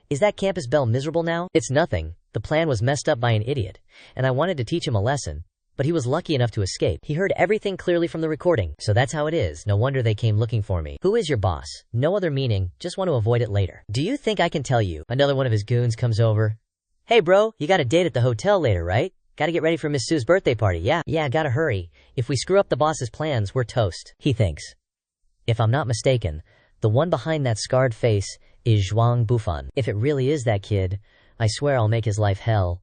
Is that campus belle miserable now? It's nothing. The plan was messed up by an idiot, and I wanted to teach him a lesson. But he was lucky enough to escape. He heard everything clearly from the recording, so that's how it is. No wonder they came looking for me. Who is your boss? No other meaning, just want to avoid it later. Do you think I can tell you? Another one of his goons comes over. Hey bro, you got a date at the hotel later, right? Gotta get ready for Miss Sue's birthday party, yeah, gotta hurry. If we screw up the boss's plans, we're toast, he thinks. If I'm not mistaken, the one behind that scarred face is Zhuang Bufan. If it really is that kid, I swear I'll make his life hell.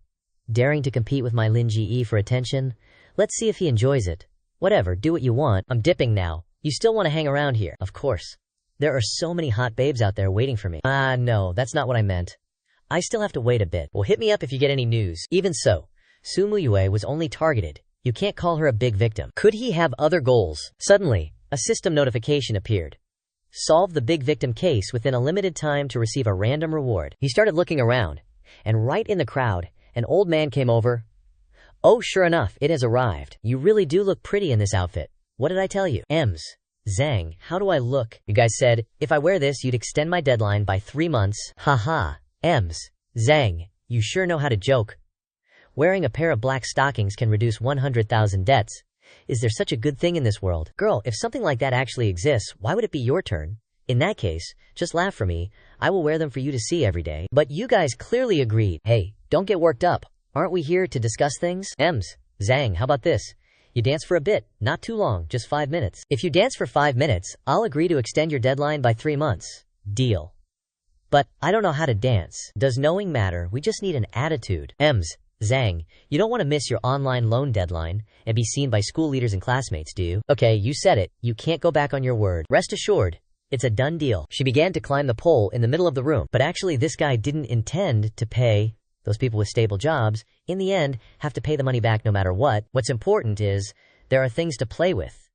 Daring to compete with my Lin Ji for attention? Let's see if he enjoys it. Whatever, do what you want. I'm dipping now. You still want to hang around here? Of course. There are so many hot babes out there waiting for me. No, that's not what I meant. I still have to wait a bit. Well, hit me up if you get any news. Even so, Su Muyue was only targeted. You can't call her a big victim. Could he have other goals? Suddenly, a system notification appeared. Solve the big victim case within a limited time to receive a random reward. He started looking around, and right in the crowd, an old man came over. Oh, sure enough, it has arrived. You really do look pretty in this outfit. What did I tell you? Zhang, how do I look? You guys said, if I wear this, you'd extend my deadline by 3 months. Haha. Zhang, you sure know how to joke. Wearing a pair of black stockings can reduce 100,000 debts. Is there such a good thing in this world? Girl, if something like that actually exists, why would it be your turn? In that case, just laugh for me. I will wear them for you to see every day. But you guys clearly agreed. Hey, don't get worked up. Aren't we here to discuss things? Zhang, how about this? You dance for a bit, not too long, just 5 minutes. If you dance for 5 minutes, I'll agree to extend your deadline by 3 months. Deal. But I don't know how to dance. Does knowing matter? We just need an attitude. Zhang, you don't want to miss your online loan deadline and be seen by school leaders and classmates, do you? Okay, you said it. You can't go back on your word. Rest assured, it's a done deal. She began to climb the pole in the middle of the room. But actually, this guy didn't intend to pay. Those people with stable jobs, in the end, have to pay the money back no matter what. What's important is, there are things to play with.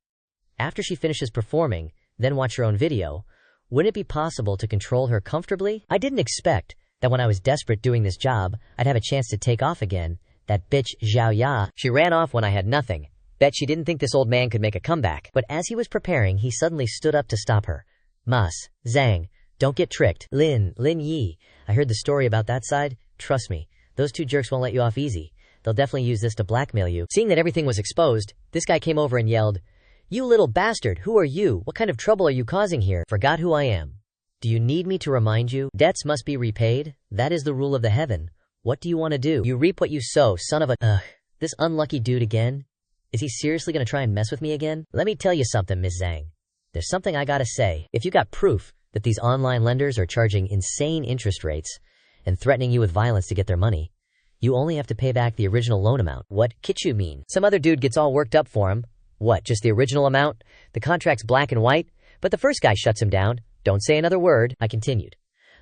After she finishes performing, then watch her own video, wouldn't it be possible to control her comfortably? I didn't expect that when I was desperate doing this job, I'd have a chance to take off again. That bitch Zhao Ya. She ran off when I had nothing. Bet she didn't think this old man could make a comeback. But as he was preparing, he suddenly stood up to stop her. Zhang, don't get tricked. Lin Yi. I heard the story about that side. Trust me, those two jerks won't let you off easy. They'll definitely use this to blackmail you. Seeing that everything was exposed, this guy came over and yelled, You little bastard, who are you? What kind of trouble are you causing here? Forgot who I am. Do you need me to remind you? Debts must be repaid. That is the rule of the heaven. What do you want to do? You reap what you sow, son of a— this unlucky dude again? Is he seriously gonna try and mess with me again? Let me tell you something, Miss Zhang. There's something I gotta say. If you got proof that these online lenders are charging insane interest rates and threatening you with violence to get their money, you only have to pay back the original loan amount. What Kichu mean? Some other dude gets all worked up for him. What, just the original amount? The contract's black and white, but the first guy shuts him down. Don't say another word, I continued.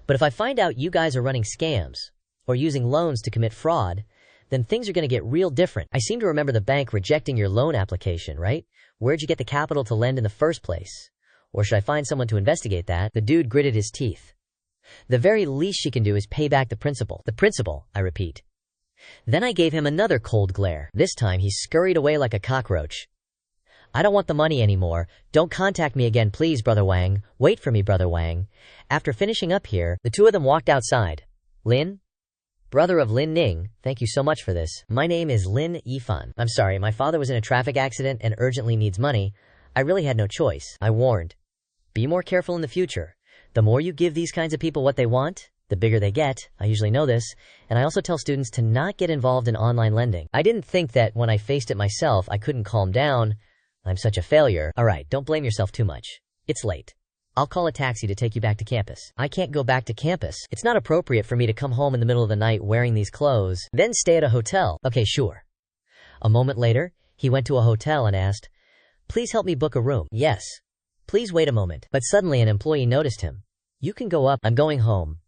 But if I find out you guys are running scams or using loans to commit fraud, then things are gonna get real different. I seem to remember the bank rejecting your loan application, right? Where'd you get the capital to lend in the first place? Or should I find someone to investigate that? The dude gritted his teeth. The very least she can do is pay back the principal. The principal, I repeat. Then I gave him another cold glare. This time he scurried away like a cockroach. I don't want the money anymore. Don't contact me again, please, Brother Wang. Wait for me, Brother Wang. After finishing up here, the two of them walked outside. Lin? Brother of Lin Ning, thank you so much for this. My name is Lin Yifan. I'm sorry, my father was in a traffic accident and urgently needs money. I really had no choice. I warned. Be more careful in the future. The more you give these kinds of people what they want, the bigger they get. I usually know this, and I also tell students to not get involved in online lending. I didn't think that when I faced it myself, I couldn't calm down. I'm such a failure. Alright, don't blame yourself too much. It's late. I'll call a taxi to take you back to campus. I can't go back to campus. It's not appropriate for me to come home in the middle of the night wearing these clothes, then stay at a hotel. Okay, sure. A moment later, he went to a hotel and asked, Please help me book a room. Yes. Please wait a moment. But suddenly an employee noticed him. You can go up. I'm going home.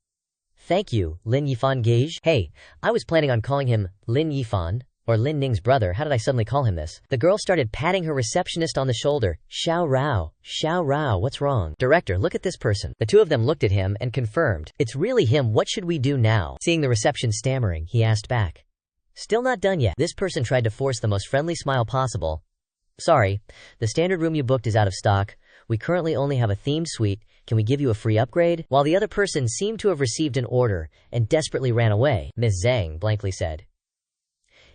Thank you, Lin Yifan Gage. Hey, I was planning on calling him Lin Yifan, or Lin Ning's brother. How did I suddenly call him this? The girl started patting her receptionist on the shoulder. Xiao Rao, what's wrong? Director, look at this person. The two of them looked at him and confirmed. It's really him. What should we do now? Seeing the reception stammering, he asked back. Still not done yet. This person tried to force the most friendly smile possible. Sorry, the standard room you booked is out of stock. We currently only have a themed suite. Can we give you a free upgrade? While the other person seemed to have received an order and desperately ran away, Ms. Zhang blankly said,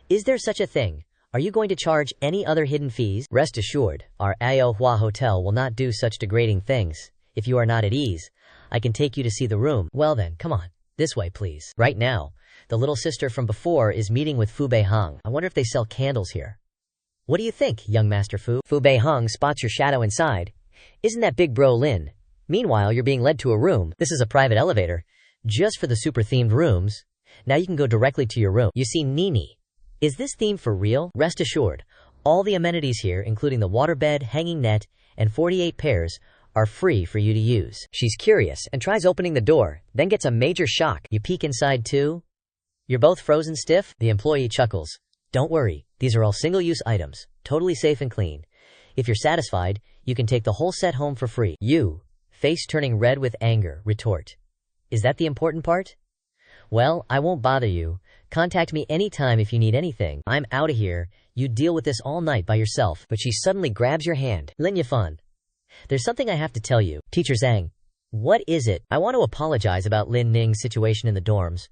"Is there such a thing? Are you going to charge any other hidden fees?" Rest assured, our Aohua hotel will not do such degrading things. If you are not at ease, I can take you to see the room. Well then, come on. This way, please. Right now, the little sister from before is meeting with Fu Beihang. I wonder if they sell candles here. What do you think, young Master Fu? Fu Beihang spots your shadow inside. Isn't that big bro Lin? Meanwhile, you're being led to a room. This is a private elevator, just for the super-themed rooms. Now you can go directly to your room. You see, Nini. Is this theme for real? Rest assured, all the amenities here, including the waterbed, hanging net, and 48 pairs, are free for you to use. She's curious and tries opening the door, then gets a major shock. You peek inside too? You're both frozen stiff? The employee chuckles. Don't worry, these are all single-use items, totally safe and clean. If you're satisfied, you can take the whole set home for free. You, face turning red with anger, retort. Is that the important part? Well, I won't bother you. Contact me anytime if you need anything. I'm out of here. You deal with this all night by yourself. But she suddenly grabs your hand. Lin Yifan. There's something I have to tell you. Teacher Zhang. What is it? I want to apologize about Lin Ning's situation in the dorms.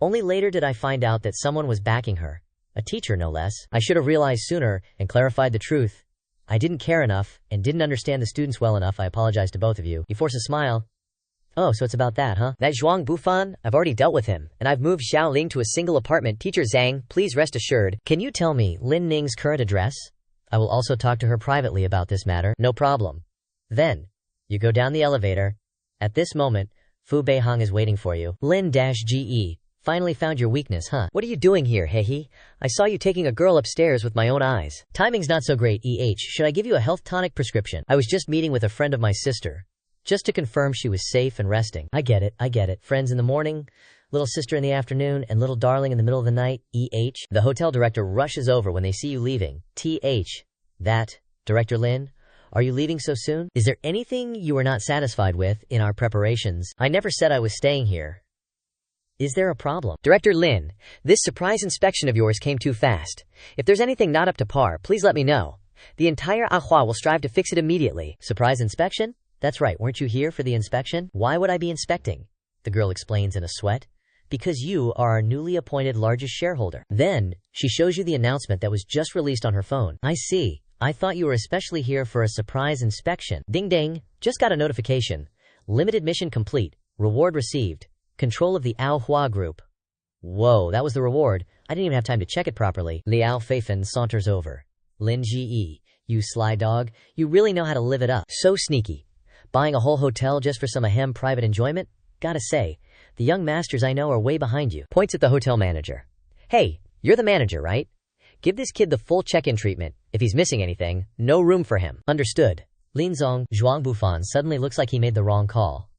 Only later did I find out that someone was backing her. A teacher, no less. I should have realized sooner and clarified the truth. I didn't care enough and didn't understand the students well enough. I apologize to both of you. You force a smile. Oh, so it's about that, huh? That Zhuang Bufan? I've already dealt with him, and I've moved Xiao Ling to a single apartment. Teacher Zhang, please rest assured. Can you tell me Lin Ning's current address? I will also talk to her privately about this matter. No problem. Then, you go down the elevator. At this moment, Fu Beihang is waiting for you. Lin-GE. Finally found your weakness, huh? What are you doing here, Heihe? I saw you taking a girl upstairs with my own eyes. Timing's not so great, Should I give you a health tonic prescription? I was just meeting with a friend of my sister, just to confirm she was safe and resting. I get it. Friends in the morning, little sister in the afternoon, and little darling in the middle of the night, The hotel director rushes over when they see you leaving. That, Director Lin? Are you leaving so soon? Is there anything you are not satisfied with in our preparations? I never said I was staying here. Is there a problem? Director Lin, this surprise inspection of yours came too fast. If there's anything not up to par, please let me know. The entire Ahua will strive to fix it immediately. Surprise inspection? That's right, weren't you here for the inspection? Why would I be inspecting? The girl explains in a sweat. Because you are our newly appointed largest shareholder. Then, she shows you the announcement that was just released on her phone. I see. I thought you were especially here for a surprise inspection. Ding ding, just got a notification. Limited mission complete. Reward received. Control of the Aohua group. Whoa, that was the reward. I didn't even have time to check it properly. Liao Feifan saunters over. Lin Ge, you sly dog, you really know how to live it up. So sneaky. Buying a whole hotel just for some ahem private enjoyment? Gotta say, the young masters I know are way behind you. Points at the hotel manager. Hey, you're the manager, right? Give this kid the full check-in treatment. If he's missing anything, no room for him. Understood. Lin Zong, Zhuang Bufan suddenly looks like he made the wrong call.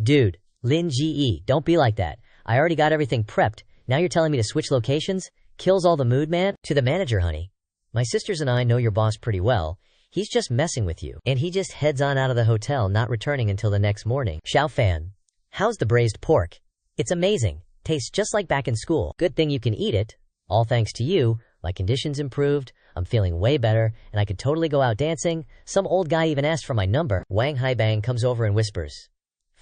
Dude, Lin Ge, don't be like that. I already got everything prepped. Now you're telling me to switch locations? Kills all the mood, man. To the manager, honey. My sisters and I know your boss pretty well. He's just messing with you. And he just heads on out of the hotel, not returning until the next morning. Xiao Fan. How's the braised pork? It's amazing. Tastes just like back in school. Good thing you can eat it. All thanks to you. My conditions improved, I'm feeling way better, and I could totally go out dancing. Some old guy even asked for my number. Wang Haibang comes over and whispers.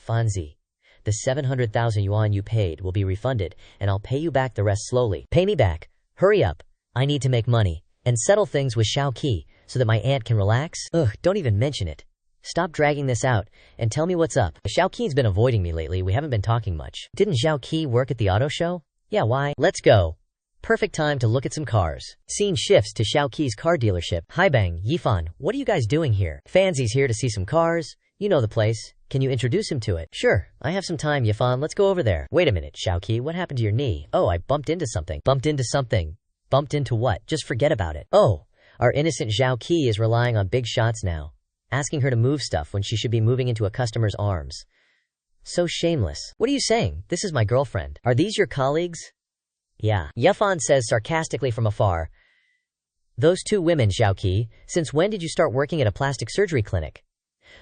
Fanzi, the 700,000 yuan you paid will be refunded, and I'll pay you back the rest slowly. Pay me back. Hurry up. I need to make money, and settle things with Xiao Qi, so that my aunt can relax. Ugh, don't even mention it. Stop dragging this out, and tell me what's up. Xiao Qi's been avoiding me lately, we haven't been talking much. Didn't Xiao Qi work at the auto show? Yeah, why? Let's go. Perfect time to look at some cars. Scene shifts to Xiao Qi's car dealership. Haibang, Yifan, what are you guys doing here? Fanzy's here to see some cars. You know the place. Can you introduce him to it? Sure, I have some time, Yifan. Let's go over there. Wait a minute, Xiao Qi, what happened to your knee? Oh, I bumped into something. Bumped into something. Bumped into what? Just forget about it. Oh, our innocent Xiao Qi is relying on big shots now. Asking her to move stuff when she should be moving into a customer's arms. So shameless. What are you saying? This is my girlfriend. Are these your colleagues? Yeah, Yifan says sarcastically from afar. Those two women, Xiao Qi, since when did you start working at a plastic surgery clinic?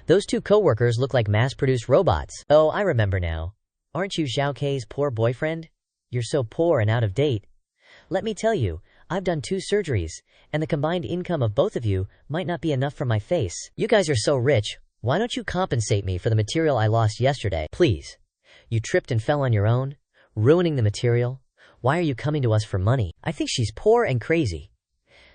Those two co-workers look like mass-produced robots. Oh, I remember now. Aren't you Xiao Qi's poor boyfriend? You're so poor and out of date. Let me tell you, I've done 2 surgeries, and the combined income of both of you might not be enough for my face. You guys are so rich, Why don't you compensate me for the material I lost yesterday? Please. You tripped and fell on your own, ruining the material. Why are you coming to us for money? I think she's poor and crazy.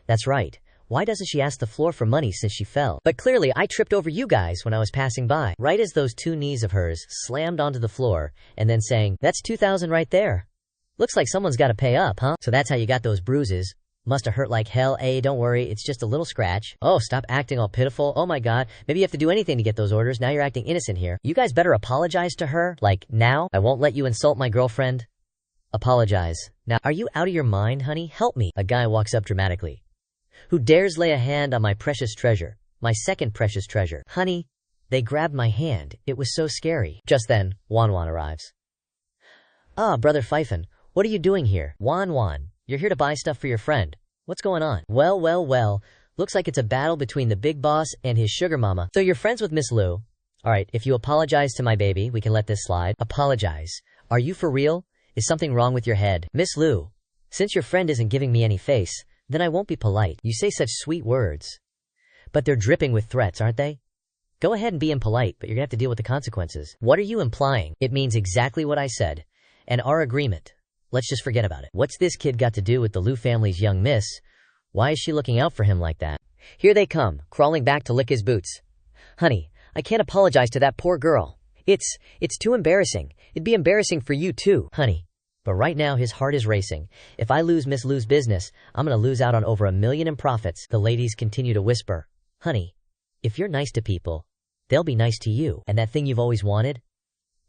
That's right. Why doesn't she ask the floor for money since she fell? But clearly I tripped over you guys when I was passing by. Right as those two knees of hers slammed onto the floor and then saying, "That's 2,000 right there. Looks like someone's got to pay up, huh? So that's how you got those bruises. Must have hurt like hell. Don't worry, it's just a little scratch. Oh, stop acting all pitiful. Oh my god, maybe you have to do anything to get those orders. Now you're acting innocent here. You guys better apologize to her. Like, now? I won't let you insult my girlfriend. Apologize. Now, are you out of your mind, honey? Help me." A guy walks up dramatically. "Who dares lay a hand on my precious treasure? My second precious treasure." "Honey." They grabbed my hand. It was so scary. Just then, Wan arrives. "Ah, Brother Pfeifen, what are you doing here?" Wan, you're here to buy stuff for your friend. What's going on?" Well. Looks like it's a battle between the big boss and his sugar mama. So you're friends with Miss Lu? Alright, if you apologize to my baby, we can let this slide." "Apologize? Are you for real? Is something wrong with your head?" "Miss Lu, since your friend isn't giving me any face, then I won't be polite. You say such sweet words. But they're dripping with threats, aren't they? Go ahead and be impolite, but you're gonna have to deal with the consequences." "What are you implying?" "It means exactly what I said. And our agreement. Let's just forget about it." "What's this kid got to do with the Lu family's young miss? Why is she looking out for him like that?" Here they come, crawling back to lick his boots. "Honey, I can't apologize to that poor girl. It's too embarrassing. It'd be embarrassing for you too, honey." But right now his heart is racing. "If I lose Miss Lu's business, I'm gonna lose out on over $1 million in profits." The ladies continue to whisper. "Honey, if you're nice to people, they'll be nice to you. And that thing you've always wanted?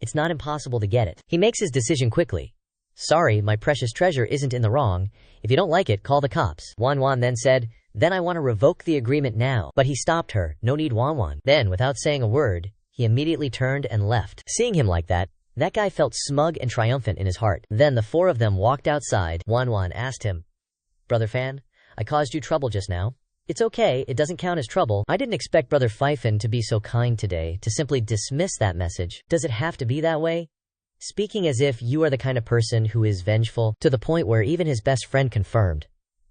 It's not impossible to get it." He makes his decision quickly. "Sorry, my precious treasure isn't in the wrong. If you don't like it, call the cops." Wan then said, "Then I want to revoke the agreement now." But he stopped her. "No need, Wan." Then, without saying a word, he immediately turned and left. Seeing him like that guy felt smug and triumphant in his heart. Then the four of them walked outside. Wan asked him, "Brother Fan, I caused you trouble just now." "It's okay, it doesn't count as trouble." "I didn't expect Brother Pfeifen to be so kind today, to simply dismiss that message. Does it have to be that way? Speaking as if you are the kind of person who is vengeful, to the point where even his best friend confirmed.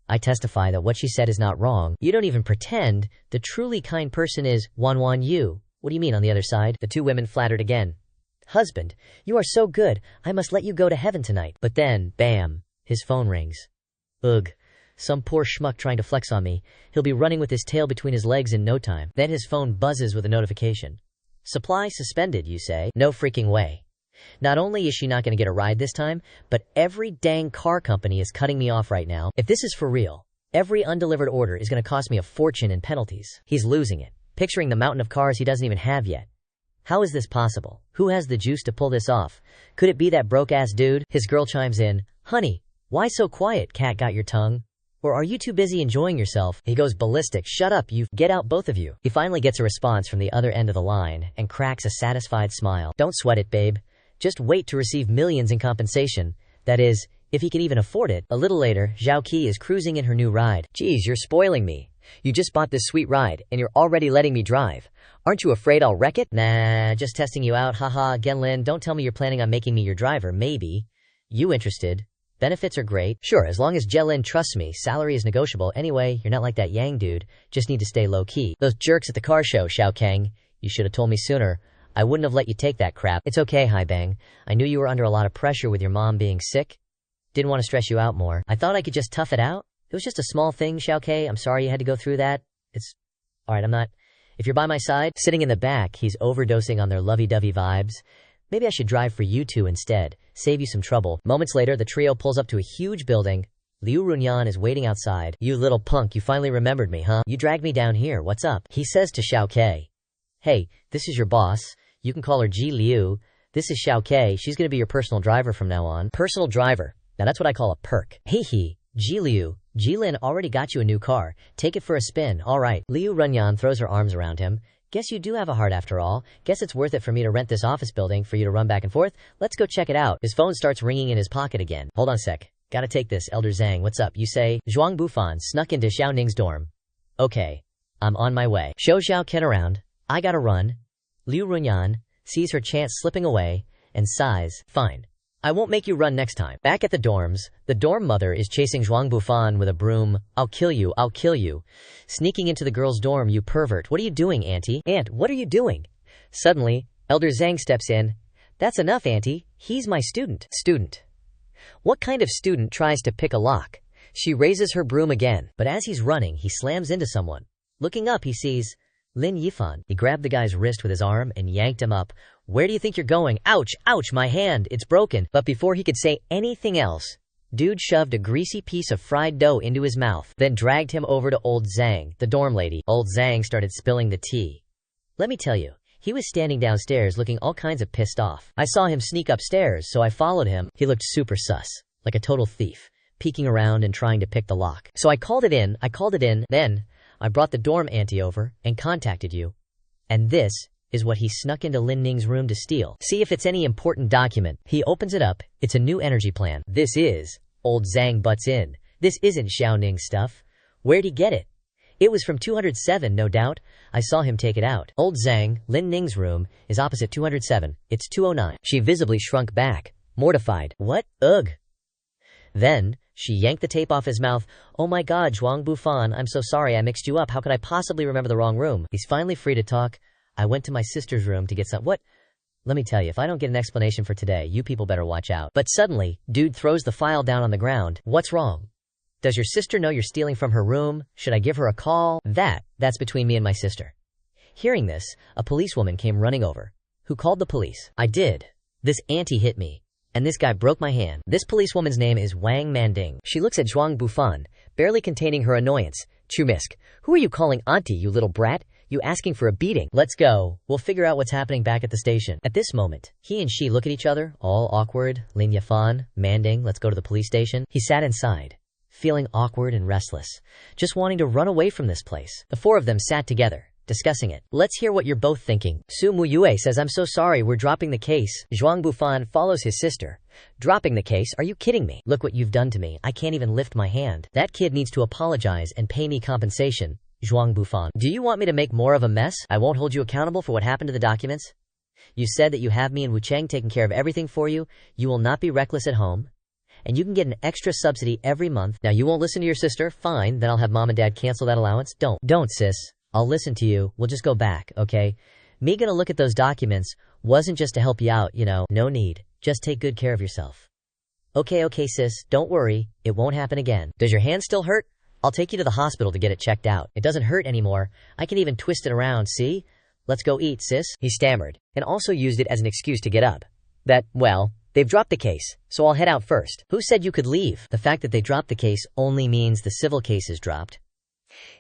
I testify that what she said is not wrong. You don't even pretend. The truly kind person is Wan you. What do you mean on the other side?" The two women flattered again. "Husband, you are so good, I must let you go to heaven tonight." But then, bam, his phone rings. Ugh, some poor schmuck trying to flex on me. He'll be running with his tail between his legs in no time. Then his phone buzzes with a notification. "Supply suspended, you say?" No freaking way. Not only is she not going to get a ride this time, but every dang car company is cutting me off right now. If this is for real, every undelivered order is going to cost me a fortune in penalties. He's losing it, picturing the mountain of cars he doesn't even have yet. How is this possible? Who has the juice to pull this off? Could it be that broke-ass dude? His girl chimes in, "Honey, why so quiet? Cat got your tongue? Or are you too busy enjoying yourself?" He goes ballistic. "Shut up, you. Get out, both of you." He finally gets a response from the other end of the line and cracks a satisfied smile. "Don't sweat it, babe. Just wait to receive millions in compensation. That is, if he can even afford it." A little later, Zhao Qi is cruising in her new ride. "Geez, you're spoiling me. You just bought this sweet ride, and you're already letting me drive. Aren't you afraid I'll wreck it?" "Nah, just testing you out. Haha, Genlin, don't tell me you're planning on making me your driver. Maybe. You interested? Benefits are great. Sure, as long as Jelin trusts me, salary is negotiable. Anyway, you're not like that Yang dude. Just need to stay low-key. Those jerks at the car show, Xiao Kang. You should have told me sooner. I wouldn't have let you take that crap." "It's okay, Hai Bang. I knew you were under a lot of pressure with your mom being sick. Didn't want to stress you out more. I thought I could just tough it out. It was just a small thing, Xiao Kei. I'm sorry you had to go through that. It's... Alright, I'm not... If you're by my side, sitting in the back, he's overdosing on their lovey-dovey vibes. Maybe I should drive for you two instead. Save you some trouble." Moments later, the trio pulls up to a huge building. Liu Runyan is waiting outside. "You little punk, you finally remembered me, huh? You dragged me down here. What's up?" He says to Xiao Kei. "Hey, this is your boss. You can call her Ji Liu. This is Xiao Kei. She's gonna be your personal driver from now on." Personal driver. Now that's what I call a perk. Hee. Ji Liu. Jilin already got you a new car. Take it for a spin. Alright. Liu Runyan throws her arms around him. "Guess you do have a heart after all. Guess it's worth it for me to rent this office building for you to run back and forth. Let's go check it out." His phone starts ringing in his pocket again. "Hold on a sec. Gotta take this, Elder Zhang. What's up?" You say. "Zhuang Bufan snuck into Xiao Ning's dorm." "Okay. I'm on my way." Show Xiao Ken around. "I gotta run." Liu Runyan sees her chance slipping away and sighs. "Fine. I won't make you run next time. Back at the dorms, the dorm mother is chasing Zhuang Bufan with a broom. I'll kill you, I'll kill you. Sneaking into the girl's dorm, you pervert. What are you doing, Auntie? Aunt, what are you doing? Suddenly, Elder Zhang steps in. That's enough, Auntie. He's my student. Student. What kind of student tries to pick a lock? She raises her broom again, but as he's running, he slams into someone. Looking up, he sees Lin Yifan. He grabbed the guy's wrist with his arm and yanked him up. Where do you think you're going? Ouch, ouch, my hand, it's broken. But before he could say anything else, dude shoved a greasy piece of fried dough into his mouth, then dragged him over to old Zhang, the dorm lady. Old Zhang started spilling the tea. Let me tell you, he was standing downstairs looking all kinds of pissed off. I saw him sneak upstairs, so I followed him. He looked super sus, like a total thief, peeking around and trying to pick the lock. So I called it in, then I brought the dorm auntie over and contacted you. And this is what he snuck into Lin Ning's room to steal. See if it's any important document. He opens it up. It's a new energy plan. This is. Old Zhang butts in. This isn't Xiao Ning's stuff. Where'd he get it? It was from 207, no doubt. I saw him take it out. Old Zhang, Lin Ning's room, is opposite 207. It's 209. She visibly shrunk back, mortified. What? Ugh. Then, she yanked the tape off his mouth. Oh my god, Zhuang Bufan, I'm so sorry I mixed you up. How could I possibly remember the wrong room? He's finally free to talk. I went to my sister's room to get some— What? Let me tell you, if I don't get an explanation for today, you people better watch out. But suddenly, dude throws the file down on the ground. What's wrong? Does your sister know you're stealing from her room? Should I give her a call? That's between me and my sister. Hearing this, a policewoman came running over. Who called the police? I did. This auntie hit me. And this guy broke my hand. This policewoman's name is Wang Manding. She looks at Zhuang Bufan, barely containing her annoyance. Chumisk, who are you calling auntie, you little brat? You asking for a beating? Let's go. We'll figure out what's happening back at the station. At this moment, he and she look at each other, all awkward. Lin Yifan, Manding, let's go to the police station. He sat inside, feeling awkward and restless, just wanting to run away from this place. The four of them sat together, discussing it. Let's hear what you're both thinking. Su Muyue says, I'm so sorry, we're dropping the case. Zhuang Bufan follows his sister. Dropping the case? Are you kidding me? Look what you've done to me. I can't even lift my hand. That kid needs to apologize and pay me compensation. Zhuang Bufan. Do you want me to make more of a mess? I won't hold you accountable for what happened to the documents. You said that you have me and Wucheng taking care of everything for you. You will not be reckless at home. And you can get an extra subsidy every month. Now you won't listen to your sister? Fine, then I'll have mom and dad cancel that allowance. Don't sis. I'll listen to you. We'll just go back, okay? Me gonna look at those documents wasn't just to help you out, you know. No need. Just take good care of yourself. Okay sis, don't worry. It won't happen again. Does your hand still hurt? I'll take you to the hospital to get it checked out. It doesn't hurt anymore. I can even twist it around, see? Let's go eat, sis. He stammered, and also used it as an excuse to get up. Well, they've dropped the case, so I'll head out first. Who said you could leave? The fact that they dropped the case only means the civil case is dropped.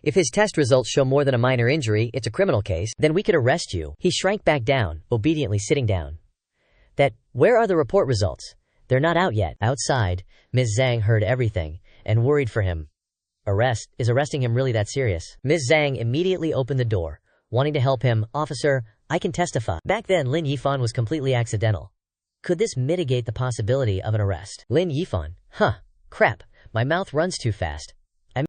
If his test results show more than a minor injury, it's a criminal case, then we could arrest you. He shrank back down, obediently sitting down. Where are the report results? They're not out yet. Outside, Ms. Zhang heard everything, and worried for him. Is arresting him really that serious? Ms. Zhang immediately opened the door, wanting to help him. Officer, I can testify. Back then, Lin Yifan was completely accidental. Could this mitigate the possibility of an arrest? Lin Yifan. Crap, my mouth runs too fast.